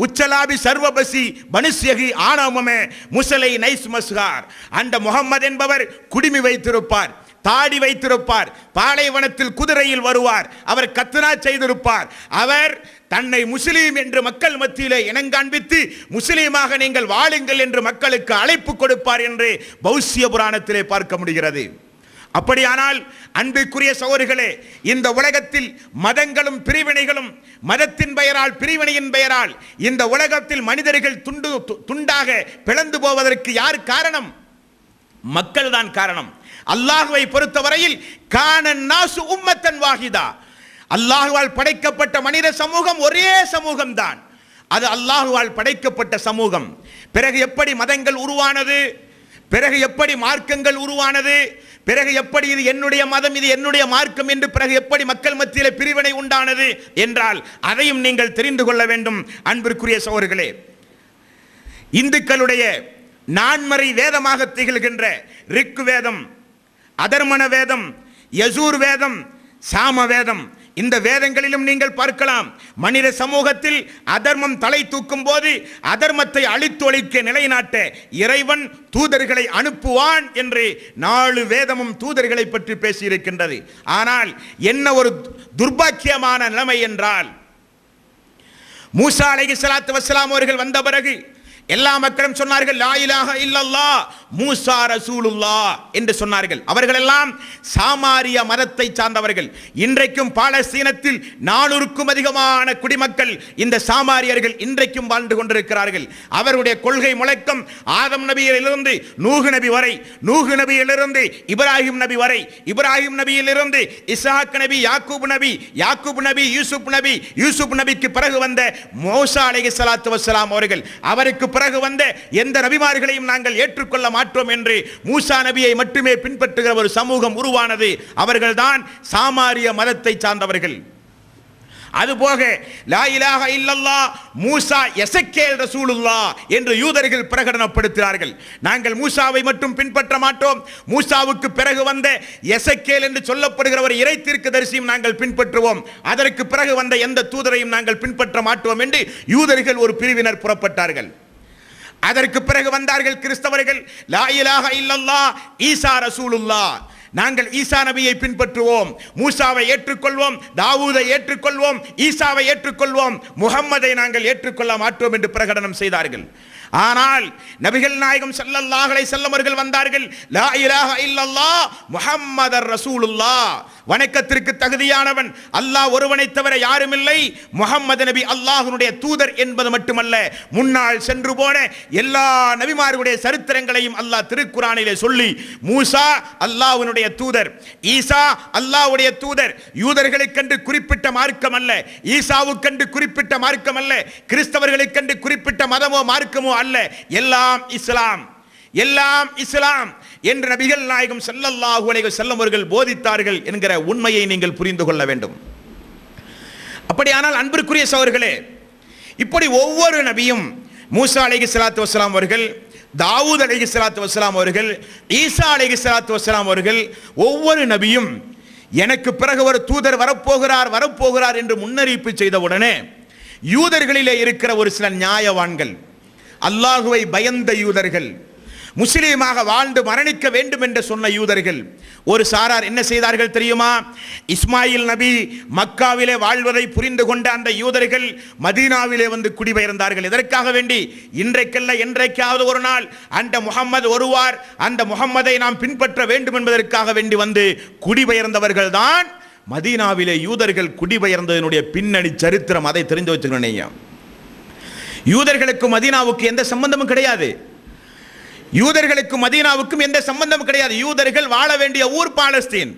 உச்சலாபி சர்வபசி பனுஸ்யகி ஆனமமே முசலை நைஸ் மஸ்கார். அந்த முஹம்மது என்பவர் குடிமி வைத்திருப்பார், தாடி வைத்திருப்பார், பாலைவனத்தில் குதிரையில் வருவார், அவர் கத்னா செய்திருப்பார். அவர் தன்னை முஸ்லீம் என்று மக்கள் மத்தியிலே இனங்காண்பித்து முஸ்லீமாக நீங்கள் வாழுங்கள் என்று மக்களுக்கு அழைப்பு கொடுப்பார் என்று பௌஷ்ய புராணத்திலே பார்க்க முடிகிறது. அப்படியானால் அன்பிற்குரிய சகோதரர்களே, இந்த உலகத்தில் மதங்களும் பிரிவினைகளும், மதத்தின் பெயரால் பிரிவினையின் பெயரால் இந்த உலகத்தில் மனிதர்கள் துண்டாக பிளந்து போவதற்கு யார் காரணம்? மக்கள் தான் காரணம். அல்லாஹ்வை பொறுத்தவரையில் கானன் நாசு உம்மத்தன் வாஹிதா, அல்லாஹ்வால் படைக்கப்பட்ட மனித சமூகம் ஒரே சமூகம் தான். அது அல்லாஹ்வால் படைக்கப்பட்ட சமூகம். பிறகு எப்படி மதங்கள் உருவானது? பிறகு எப்படி மார்க்கங்கள் உருவானது? பிறகு எப்படி இது என்னுடைய மதம், இது என்னுடைய மார்க்கம் என்று பிறகு எப்படி மக்கள் மத்தியில் பிரிவினை உண்டானது என்றால் அதையும் நீங்கள் தெரிந்து கொள்ள வேண்டும். அன்பிற்குரிய சகோதரர்களே, இந்துக்களுடைய நான்மறை வேதமாக திகழ்கின்ற ரிக் வேதம், அதர்மண வேதம், யசூர் வேதம், சாம வேதம், இந்த வேதங்களிலும் நீங்கள் பார்க்கலாம், மனித சமூகத்தில் அதர்மம் தலை தூக்கும் போது அதர்மத்தை அழித்தொழிக்க நிலைநாட்ட இறைவன் தூதர்களை அனுப்புவான் என்று 4 வேதமும் தூதர்களை பற்றி பேசியிருக்கின்றது. ஆனால் என்ன ஒரு துர்பாக்கியமான நிலைமை என்றால், மூசா அலைஹிஸ்ஸலாத்து வஸ்ஸலாம் அவர்கள் வந்த பிறகு எல்லா மக்களும் சொன்னார்கள் லா இலாஹ இல்லல்லாஹ் மூசா ரசூலுல்லாஹ் என்று சொன்னார்கள். அவர்கள் எல்லாம் சாமாரிய மதத்தை சார்ந்தவர்கள். இன்றைக்கும் பாலஸ்தீனத்தில் 400க்கும் அதிகமான குடிமக்கள் இந்த சாமாரியர்கள் இன்றைக்கும் வாழ்ந்து கொண்டிருக்கிறார்கள். அவருடைய கொள்கை முழக்கம் ஆதம் நபியிலிருந்து நூஹ் நபி வரை, நூஹ் நபியிலிருந்து இப்ராஹிம் நபி வரை, இப்ராஹிம் நபியிலிருந்து இஸ்ஹாக் நபி, யாக்கூப் நபி, யாக்கூப் நபி யூசுப் நபி, யூசுப் நபிக்கு பிறகு வந்த மூசா அலைஹிஸ்ஸலாத்து வஸ்ஸலாம் அவர்கள், அவருக்கு பிறகு வந்த எந்த நபிமார்களையும் நாங்கள் ஏற்றுக்கொள்ள மாட்டோம் என்று மூசா நபியை மட்டுமே பின்பற்றுகிற ஒரு சமூகம் உருவானது. அவர்கள்தான் சாமாரிய மதத்தை சார்ந்தவர்கள். அதுபோக லா இலாஹா இல்லல்லாஹ் மூசா எசக்கேல் ரசூலுல்லாஹ் என்று யூதர்கள் பிரகடனப்படுத்தினார்கள். நாங்கள் மூசாவை மட்டும் பின்பற்ற மாட்டோம், மூசாவுக்கு பிறகு வந்த எசக்கேல் என்று சொல்லப்படுகிற ஒரு இறை தீர்க்கதரிசியும் நாங்கள் பின்பற்றுவோம், அதற்கு பிறகு வந்த எந்த தூதரையும் நாங்கள் பின்பற்ற மாட்டோம் என்று யூதர்கள் ஒரு பிரிவினர் புறப்பட்டார்கள். அதற்கு பிறகு வந்தார்கள் கிறிஸ்தவர்கள், லா இலாஹா இல்லல்லாஹ் ஈசா ரசூலுல்லாஹ், நாங்கள் ஈசா நபியை பின்பற்றுவோம், மூசாவை ஏற்றுக்கொள்வோம், தாவூதை ஏற்றுக்கொள்வோம், ஈசாவை ஏற்றுக்கொள்வோம், முஹம்மதை நாங்கள் ஏற்றுக்கொள்ள மாட்டோம் என்று பிரகடனம் செய்தார்கள். ஆனால் நபிகள் நாயகம் ஸல்லல்லாஹு அலைஹி வஸல்லம் அவர்கள் வந்தார்கள், லா இலாஹா இல்லல்லாஹ் முஹம்மதர் ரசூலுல்லாஹ், வணக்கத்திற்கு தகுதியானவன் அல்லாஹ் ஒருவனை தவிர யாரும் இல்லை, முஹம்மது நபி அல்லாஹ்வுடைய தூதர் என்பது மட்டுமல்ல, முன்னால் சென்று போன எல்லா நபிமார்களுடைய சரித்திரங்களையும் அல்லாஹ் திருக்குர்ஆனிலே சொல்லி, மூசா அல்லாஹ்வுடைய தூதர், ஈசா அல்லாஹ்வுடைய தூதர், யூதர்களுக்கென்று குறிப்பிட்ட மார்க்கம் அல்ல, ஈசாவுக்கென்று குறிப்பிட்ட மார்க்கம் அல்ல, கிறிஸ்தவர்களுக்கென்று குறிப்பிட்ட மதமோ மார்க்கமோ அல்ல, எல்லாம் இஸ்லாம், எல்லாம் இஸ்லாம் என்று நபிகள் நாயகம் ஸல்லல்லாஹு அலைஹி வஸல்லம் அவர்கள் போதித்தார்கள் என்கிற உண்மையை நீங்கள் புரிந்து கொள்ள வேண்டும். அப்படியானால் அன்பிற்குரிய சகோதரர்களே, இப்படி ஒவ்வொரு நபியும் மூசா அலைஹிஸ்ஸலாத்து வஸ்ஸலாம் அவர்கள், தாவூத் அலைஹிஸ்ஸலாத்து வஸ்ஸலாம் அவர்கள், ஈசா அலைஹிஸ்ஸலாத்து வஸ்ஸலாம் அவர்கள், ஒவ்வொரு நபியும் எனக்கு பிறகு ஒரு தூதர் வரப்போகிறார் என்று முன்னறிவிப்பு செய்தவுடனே யூதர்களிலே இருக்கிற ஒரு சில நியாயவான்கள், அல்லாஹுவை பயந்த யூதர்கள், முஸ்லீமாக வாழ்ந்து மரணிக்க வேண்டும் என்று சொன்ன யூதர்கள், ஒரு சாரார் என்ன செய்தார்கள் தெரியுமா? இஸ்மாயில் நபி மக்காவிலே வாழ்வதை புரிந்து கொண்ட அந்த யூதர்கள் மதீனாவிலே வந்து குடிபெயர்ந்தார்கள். இதற்காக வேண்டி இன்றைக்கல்ல என்றைக்காவது ஒரு நாள் அந்த முஹம்மது வருவார், அந்த முஹம்மதை நாம் பின்பற்ற வேண்டும் என்பதற்காக வேண்டி வந்து குடிபெயர்ந்தவர்கள் தான் மதீனாவிலே யூதர்கள் குடிபெயர்ந்ததனுடைய பின்னணி சரித்திரம். அதை தெரிந்து வச்சுக்கணும். யூதர்களுக்கும் மதீனாவுக்கு எந்த சம்பந்தமும் கிடையாது, யூதர்களுக்கும் மதீனாவுக்கும் எந்த சம்பந்தமும் கிடையாது. யூதர்கள் வாழ வேண்டிய ஊர் பாலஸ்தீன்,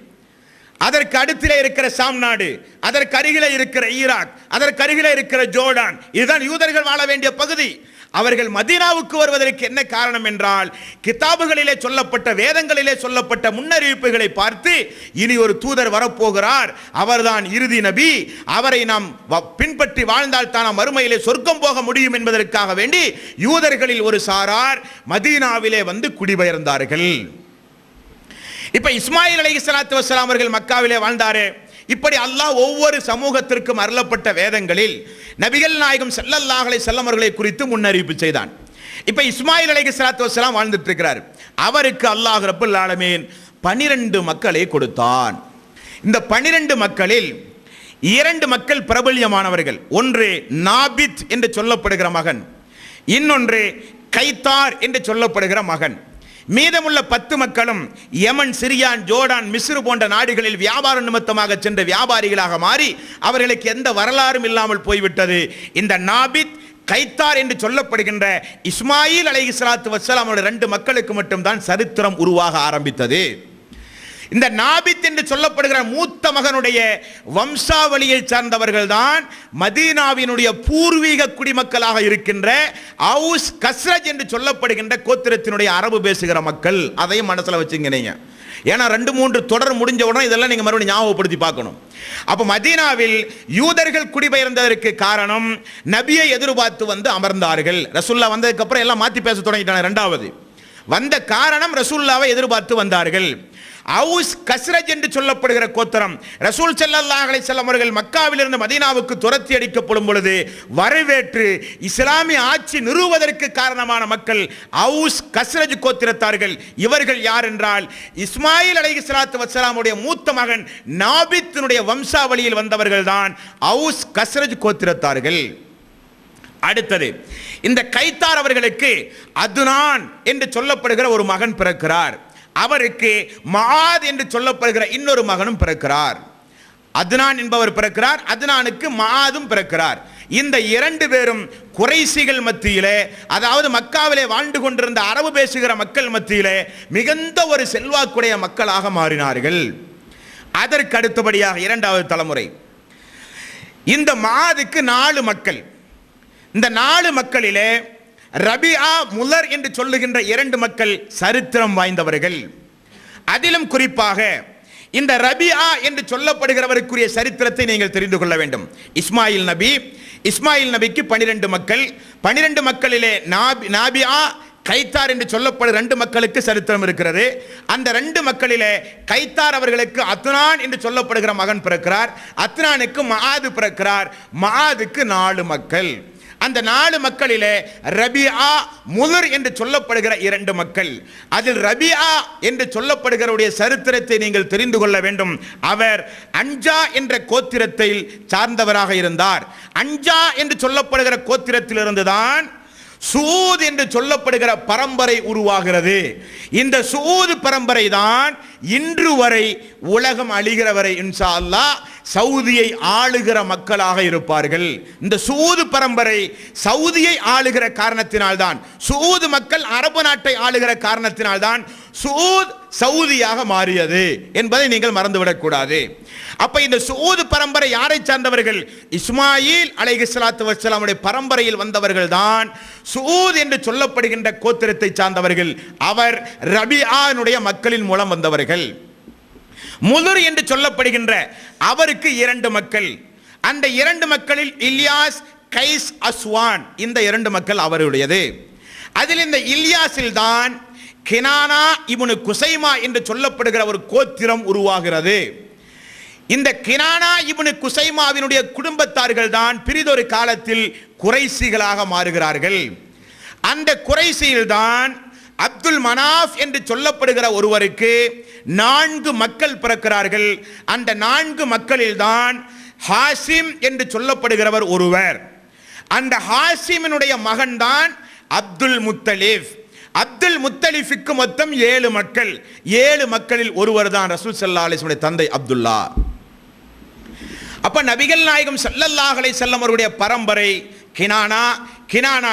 அதற்கு அடுத்திலே இருக்கிற சாம் நாடு, அதற்கு அருகிலே இருக்கிற ஈராக், அதற்கு அருகிலே இருக்கிற ஜோர்டான், இதுதான் யூதர்கள் வாழ வேண்டிய பகுதி. அவர்கள் மதீனாவுக்கு வருவதற்கு என்ன காரணம் என்றால், கிதாபுகளிலே சொல்லப்பட்ட, வேதங்களிலே சொல்லப்பட்ட முன்னறிவிப்புகளை பார்த்து, இனி ஒரு தூதர் வரப்போகிறார், அவர்தான் இறுதி நபி, அவரை நாம் பின்பற்றி வாழ்ந்தால் தான் மறுமையிலே சொர்க்கம் போக முடியும் என்பதற்காக வேண்டி யூதர்களில் ஒரு சாரார் மதீனாவிலே வந்து குடிபெயர்ந்தார்கள். இப்ப இஸ்மாயில் அலைஹிஸ்ஸலாத்து வஸ்ஸலாம் அவர்கள் மக்காவிலே வாழ்ந்தாரே, இப்படி அல்லாஹ் ஒவ்வொரு சமூகத்திற்கும் அருளப்பட்ட வேதங்களில் நபிகள் நாயகம் ஸல்லல்லாஹு அலைஹி வஸல்லம் அவர்களை குறித்து முன்னறிவிப்பு செய்தான். இப்ப இஸ்மாயில் அலைஹிஸ்ஸலாத்து வஸ்ஸலாம் வாழ்ந்துட்டு இருக்கிறார், அவருக்கு அல்லாஹ் ரப்பல் ஆலமீன் 12 மக்களை கொடுத்தான். இந்த 12 மக்களில் 2 மக்கள் பிரபல்யமானவர்கள், ஒன்று நாபித் என்று சொல்லப்படுகிற மகன், இன்னொன்று கைத்தார் என்று சொல்லப்படுகிற மகன். மீதமுள்ள 10 மக்களும் யமன், சிரியான், ஜோர்டான், மிஸ்ர் போன்ற நாடுகளில் வியாபார நிமித்தமாக சென்ற வியாபாரிகளாக மாறி அவர்களுக்கு எந்த வரலாறும் இல்லாமல் போய்விட்டது. இந்த நாபித், கைத்தார் என்று சொல்லப்படுகின்ற இஸ்மாயில் அலைஹிஸ்ஸலாத்து வஸ்ஸலாம் 2 மக்களுக்கு மட்டும்தான் சரித்திரம் உருவாக ஆரம்பித்தது. இந்த நாபித் என்று சொல்லப்படுகிற மூத்த மகனுடைய வம்சாவளியை சார்ந்தவர்கள் தான் மதீனாவினுடைய பூர்வீக குடிமக்களாக இருக்கின்ற அவுஸ் கஸ்ரஜ் என்று சொல்லப்படுகின்ற கோத்திரத்தினுடைய அரபு பேசுகிற மக்கள். அதையும் மனசுல வச்சுங்க நீங்க, ஏன்னா 2-3 தொடர் முடிஞ்ச உடனே இதெல்லாம் நீங்க மறுபடியும் ஞாபகப்படுத்தி பார்க்கணும். அப்ப மதீனாவில் யூதர்கள் குடிபெயர்ந்ததற்கு காரணம், நபியை எதிர்பார்த்து வந்து அமர்ந்தார்கள். ரசூலுல்லாஹ் வந்ததுக்கு அப்புறம் எல்லாம் மாத்தி பேச தொடங்கிட்டாங்க. இரண்டாவது வந்த காரணம், ரசூலுல்லாஹ்வை எதிர்பார்த்து வந்தார்கள். அவுஸ் கஸ்ரஜ் என்று சொல்லப்படுகிற கோத்திரம் ரசூல் ஸல்லல்லாஹு அலைஹி வஸல்லம் அவர்கள் மக்காவிலிருந்து மதீனாவுக்கு துரத்தி அடிக்கப்படும் பொழுது வரவேற்று இஸ்லாமிய ஆட்சி நிறுவுவதற்கு காரணமான மக்கள் அவுஸ் கஸ்ரஜ் கோத்திரத்தார்கள். இவர்கள் யார் என்றால், இஸ்மாயில் அலைஹிஸ்ஸலாத்து வஸ்ஸலாமுடைய மூத்த மகன் நாபித்தினுடைய வம்சாவளியில் வந்தவர்கள் தான் அவுஸ் கஸ்ரஜ் கோத்திரத்தார்கள். அடுத்தது, இந்த கைத்தார் அவர்களுக்கு அதுனான் என்று சொல்லப்படுகிற ஒரு மகன் பிறக்கிறார். அவருக்கு மஆத் என்று சொல்லப்படுகிற இன்னொரு மகனும் பிறக்கிறார். அதுனான் என்பவர் பிறக்கிறார், அதுனானுக்கு மஆதும் பிறக்கிறார். இந்த 2 பேரும் குறைசிகள் மத்தியிலே, அதாவது மக்காவிலே வாழ்ந்து கொண்டிருந்த அரபு பேசுகிற மக்கள் மத்தியிலே மிகுந்த ஒரு செல்வாக்குடைய மக்களாக மாறினார்கள். அதற்கு அடுத்தபடியாக 2வது தலைமுறை, இந்த மஆதுக்கு 4 மக்கள். இந்த 4 மக்களிலே ரபிஆ, முலர் என்று சொல்லுகின்ற 2 மக்கள் சரித்திரம் வாய்ந்தவர்கள். அதிலும் குறிப்பாக இந்த ரபிஆ என்று சொல்லப்படுகிறவருக்குரிய சரித்திரத்தை நீங்கள் தெரிந்து கொள்ள வேண்டும். இஸ்மாயில் நபிக்கு 12 மக்கள். 12 மக்களிலே நாபிஆ, கைத்தார் என்று சொல்லப்படும் 2 மக்களுக்கு சரித்திரம் இருக்கிறது. அந்த 2 மக்களிலே கைத்தார் அவர்களுக்கு அத்னான் என்று சொல்லப்படுகிற மகன் பிறக்கிறார். அத்னானுக்கு மஆது பிறக்கிறார். மஆதுக்கு 4 மக்கள். அந்த 4 மக்களிலே ரபிஆ, முதுர் என்று சொல்லப்படுகிற 2 மக்கள். அதில் ரபிஆ என்று சொல்லப்படுகிறவருடைய சரித்திரத்தை நீங்கள் தெரிந்து கொள்ள வேண்டும். அவர் அன்ஜா என்ற கோத்திரத்தில் சார்ந்தவராக இருந்தார். அன்ஜா என்று சொல்லப்படுகிற கோத்திரத்தில் இருந்துதான் சூத் என்று சொல்லப்படுகிற பரம்பரை உருவாகிறது. இந்த சூத் பரம்பரை தான் இன்று வரை உலகம் அழிகிற வரை இன்ஷா அல்லாஹ் சவுதியை ஆளுகிற மக்களாக இருப்பார்கள். இந்த சூது பரம்பரை சவுதியை ஆளுகிற காரணத்தினால்தான், சூது மக்கள் அரபு நாட்டை ஆளுகிற காரணத்தினால்தான் சூத் சவுதியாக மாறியது என்பதை நீங்கள் மறந்துவிடக் கூடாது. அப்ப இந்த சூது பரம்பரை யாரை சார்ந்தவர்கள்? இஸ்மாயில் அலைஹிஸ்ஸலாத்து வஸ்ஸலாமுடைய பரம்பரையில் வந்தவர்கள் தான் சூத் என்று சொல்லப்படுகின்ற கோத்திரத்தை சார்ந்தவர்கள். அவர் ரபிஆனுடைய மக்களின் மூலம் வந்தவர்கள். முதுர் என்று சொல்லப்படுகின்ற அவருக்கு 2 மக்கள். அந்த 2 மக்களில் இல்யாஸ், கைஸ், அஸ்வான், இந்த 2 மக்கள் அவருடையது. அதில் இந்த இல்யாஸில் தான் கினானா இப்னு குசைமா என்று சொல்லப்படுகிற ஒரு கோத்திரம் உருவாகிறது. இந்த கினானா இப்னு குசைமாவினுடைய குடும்பத்தார்கள் தான் பிரிதொரு காலத்தில் குறைசிகளாக மாறுகிறார்கள். அந்த குறைசியில் தான் அப்துல் மனாஃப் என்று சொல்லப்படுகிற ஒருவருக்கு 4 மக்கள் பிறக்கிறார்கள். அந்த 4 மக்களில் தான் ஹாசிம் என்று சொல்லப்படுகிறவர் ஒருவர். அந்த ஹாசிமினுடைய மகன் தான் அப்துல் முத்தலிஃப். அப்துல் முத்தலிஃபுக்கு மொத்தம் 7 மக்கள். 7 மக்களில் ஒருவர் தான் ரசூல் ஸல்லல்லாஹு அலைஹி வஸல்லம் தந்தை அப்துல்லா. அப்ப நபிகள் நாயகம் ஸல்லல்லாஹு அலைஹி வஸல்லம் அவருடைய பரம்பரை கினானா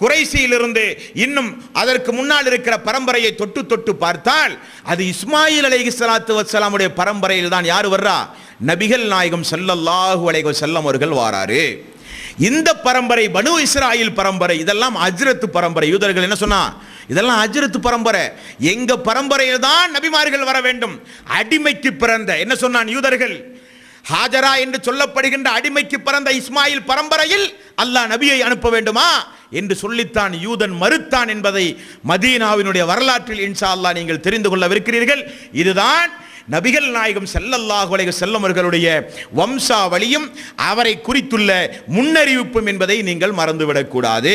குறைசியிலிருந்து இன்னும் அதற்கு முன்னால் இருக்கிற பரம்பரையை தொட்டு தொட்டு பார்த்தால் அது இஸ்மாயில் அலைஹிஸ்ஸலாத்து வஸ்ஸலாமுடைய பரம்பரையில் தான் யார் வர்றா? நபிகள் நாயகம் ஸல்லல்லாஹு அலைஹி வஸல்லம் அவர்கள் வாராரு. இந்த பரம்பரை பனு இஸ்ராயில் பரம்பரை, இதெல்லாம் அஜ்ரத் பரம்பரை. யூதர்கள் என்ன சொன்னா? இதெல்லாம் அஜ்ரத் பரம்பரை. எங்க பரம்பரையில் தான் நபிமார்கள் வர வேண்டும். அடிமைக்கு பிறந்த என்ன சொன்னான் யூதர்கள்? ஹாஜரா என்று சொல்லப்படுகின்ற அடிமைக்கு பிறந்த இஸ்மாயில் பரம்பரையில் அல்லாஹ் நபியை அனுப்ப வேண்டுமா என்று சொல்லித்தான் யூதன் மறுத்தான் என்பதை மதீனாவினுடைய வரலாற்றில் இன்ஷா அல்லாஹ் நீங்கள் தெரிந்து கொள்ளவிருக்கிறீர்கள். இதுதான் நபிகள் நாயகம் ஸல்லல்லாஹு அலைஹி வஸல்லம் அவர்களுடைய வம்சாவளியும் அவரை குறித்துள்ள முன்னறிவிப்பும் என்பதை நீங்கள் மறந்துவிடக் கூடாது.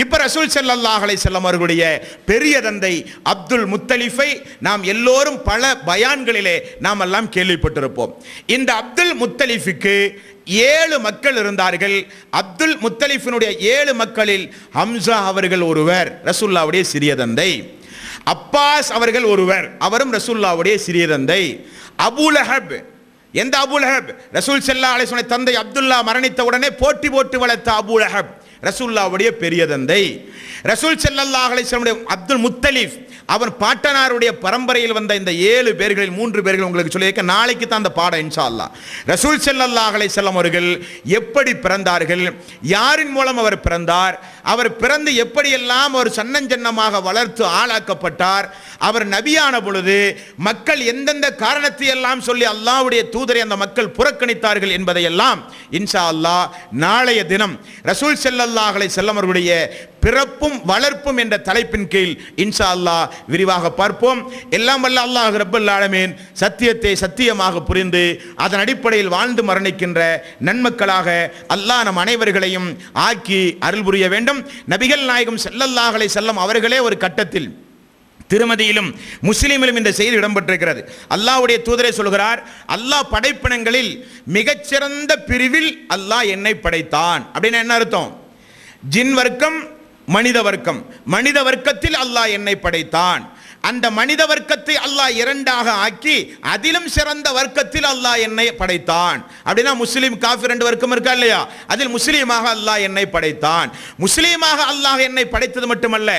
இப்ப ரசூல் ஸல்லல்லாஹு அலைஹி வஸல்லம் அவர்களுடைய பெரிய தந்தை அப்துல் முத்தலிஃபை நாம் எல்லோரும் பல பயான்களிலே நாம் எல்லாம் கேள்விப்பட்டிருப்போம். இந்த அப்துல் முத்தலிஃபுக்கு 7 மக்கள் இருந்தார்கள். அப்துல் முத்தலிஃபினுடைய 7 மக்களில் ஹம்சா அவர்கள் ஒருவர், ரசூலுல்லாஹ்வுடைய சிறிய தந்தை. அப்பாஸ் அவர்கள் ஒருவர், அவரும் ரசூலுல்லாஹ்வுடைய சிறிய தந்தை. அபூலஹப், எந்த அபூலஹப்? ரசூல் ஸல்லல்லாஹு அலைஹி வஸல்லம் தந்தை அப்துல்லா மரணித்த உடனே போட்டி போட்டு வளர்த்த அபூலஹப் ரசூலுல்லாஹ்வுடைய பெரிய தந்தை. ரசூல் ஸல்லல்லாஹு அலைஹி வஸல்லம் அப்துல் முத்தலிஃப் அவன் பாட்டனாருடைய பரம்பரையில் வந்த இந்த 7 பேர்களில் 3 பேர்கள் உங்களுக்கு சொல்லியிருக்க. நாளைக்கு தான் அந்த பாடம் இன்ஷா அல்லாஹ். ரசூல் ஸல்லல்லாஹு அலைஹி வஸல்லம் அவர்கள் எப்படி பிறந்தார்கள், யாரின் மூலம் அவர் பிறந்தார், அவர் பிறந்து எப்படியெல்லாம் அவர் சன்னஞ்சன்னமாக வளர்த்து ஆளாக்கப்பட்டார், அவர் நபியான பொழுது மக்கள் எந்தெந்த காரணத்தை எல்லாம் சொல்லி அல்லாஹ்வுடைய தூதரை அந்த மக்கள் புறக்கணித்தார்கள் என்பதையெல்லாம் இன்ஷா அல்லாஹ் நாளைய தினம் ரசூல் ஸல்லல்லாஹு அலைஹி வஸல்லம் அவர்களுடைய பிறப்பும் வளர்ப்பும் என்ற தலைப்பின் கீழ் இன்ஷா அல்லாஹ் விரிவாக பார்ப்போம். எல்லாம் வல்ல அல்லாஹ் ரப்பல் ஆலமீன் சத்தியத்தை சத்தியமாக புரிந்து அதன் அடிப்படையில் வாழ்ந்து மரணிக்கின்ற நன்மக்களாக அல்லாஹ் நம் அனைவர்களையும் ஆக்கி அருள் புரிய வேண்டும். நபிகள் நாயகம் ஸல்லல்லாஹு அலைஹி வஸல்லம் அவர்களே ஒரு கட்டத்தில் திருமதியிலும் முஸ்லிமிலும் இந்த செய்தி இடம்பெற்றிருக்கிறது. அல்லாஹ்வுடைய தூதரே சொல்கிறார், அல்லாஹ் படைப்பினங்களில் மிகச்சிறந்த பிரிவில் அல்லாஹ் என்னை படைத்தான். அப்படின்னு என்ன அர்த்தம்? ஜின் வர்க்கம், மனித வர்க்கம். மனித வர்க்கத்தில் அல்லாஹ் என்னை படைத்தான். அந்த மனித வர்க்கத்தை அல்லாஹ் 2ஆக ஆக்கி அதிலும் சிறந்த வர்க்கத்தில் அல்லாஹ் என்னை படைத்தான். அப்படின்னா முஸ்லீம் காஃபிர் 2 வர்க்கம் இருக்கா இல்லையா? அதில் முஸ்லீமாக அல்லாஹ் என்னை படைத்தான். முஸ்லீமாக அல்லாஹ் என்னை படைத்தது மட்டுமல்ல,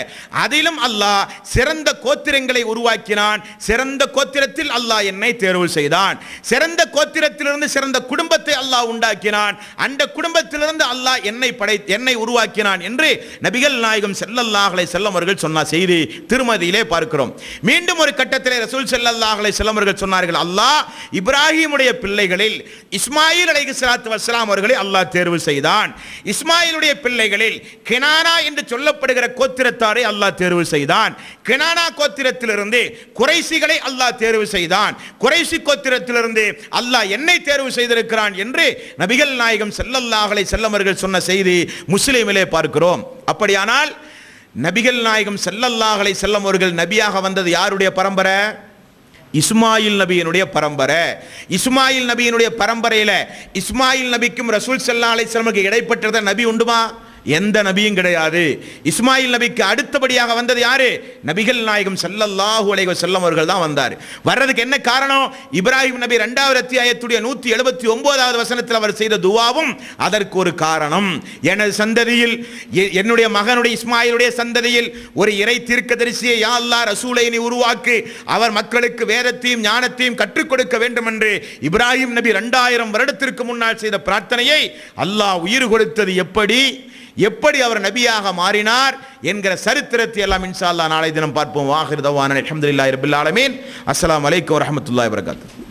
அதிலும் அல்லாஹ் சிறந்த கோத்திரங்களை உருவாக்கினான். சிறந்த கோத்திரத்தில் அல்லாஹ் என்னை தேர்வு செய்தான். சிறந்த கோத்திரத்திலிருந்து சிறந்த குடும்பத்தை அல்லாஹ் உண்டாக்கினான். அந்த குடும்பத்திலிருந்து அல்லாஹ் என்னை உருவாக்கினான் என்று நபிகள் நாயகம் ஸல்லல்லாஹு அலைஹி வஸல்லம் அவர்கள் சொன்ன செய்தி திருமதியிலே பார்க்கிறோம். பார்க்கிறோம். மீண்டும் ஒரு கட்டத்திலே ரசூல் ஸல்லல்லாஹு அலைஹி வஸல்லம் அவர்கள் சொன்னார்கள், அல்லாஹ் இப்ராஹிமுடைய பிள்ளைகளில் இஸ்மாயில் அலைஹிஸ்ஸலாத்து வஸ்ஸலாம் அவர்களை அல்லாஹ் தேர்வு செய்தான். இஸ்மாயிலுடைய பிள்ளைகளில் கினானா என்று சொல்லப்படுகிற கோத்திரத்தாரை அல்லாஹ் தேர்வு செய்தான். கினானா கோத்திரத்திலிருந்து குறைஷிகளை அல்லாஹ் தேர்வு செய்தான். குறைஷி கோத்திரத்திலிருந்து அல்லாஹ் என்னை தேர்வு செய்திருக்கிறான் என்று நபிகள் நாயகம் ஸல்லல்லாஹு அலைஹி வஸல்லம் அவர்கள் சொன்ன செய்தி முஸ்லிமிலே பார்க்கிறோம். அப்படியானால் நபிகள் நாயகம் ஸல்லல்லாஹு அலைஹி வஸல்லம் அவர்கள் நபியாக வந்தது யாருடைய பரம்பரை? இஸ்மாயில் நபியினுடைய பரம்பரை. இஸ்மாயில் நபியினுடைய பரம்பரையில இஸ்மாயில் நபிக்கும் ரசூல் ஸல்லல்லாஹு அலைஹி வஸல்லம் இடைப்பட்ட நபி உண்டுமா? எந்த நபியும் கிடையாது. இஸ்மாயில் நபிக்கு அடுத்தபடியாக வந்தது யாரு? நபிகள் நாயகம் ஸல்லல்லாஹு அலைஹி வஸல்லம் அவர்கள் தான் வந்தார். வர்றதுக்கு என்ன காரணம்? இப்ராஹிம் நபி 2வது அத்தியாயத்துடைய 179வது வசனத்தில் அவர் செய்த துஆவும் அதற்கு ஒரு காரணம். எனது சந்ததியில் என்னுடைய மகனுடைய இஸ்மாயிலுடைய சந்ததியில் ஒரு இறை தீர்க்கதரிசியை யா அல்லாஹ் ரசூலை நீ உருவாக்கு, அவர் மக்களுக்கு வேதத்தையும் ஞானத்தையும் கற்றுக் கொடுக்க வேண்டும் என்று இப்ராஹிம் நபி 2000 வருடத்திற்கு முன்னால் செய்த பிரார்த்தனையை அல்லாஹ் உயிர் கொடுத்தது எப்படி அவர் நபியாக மாறினார் என்கிற சரித்திரத்தை எல்லாம் இன்ஷா அல்லாஹ் நாளை தினம் பார்ப்போம். வாஹிர் தவானா அல்ஹம்துலில்லாஹி ரப்பில் ஆலமீன். அஸ்ஸலாமு அலைக்கும் வரஹ்மத்துல்லாஹி வபரகாத்துஹு.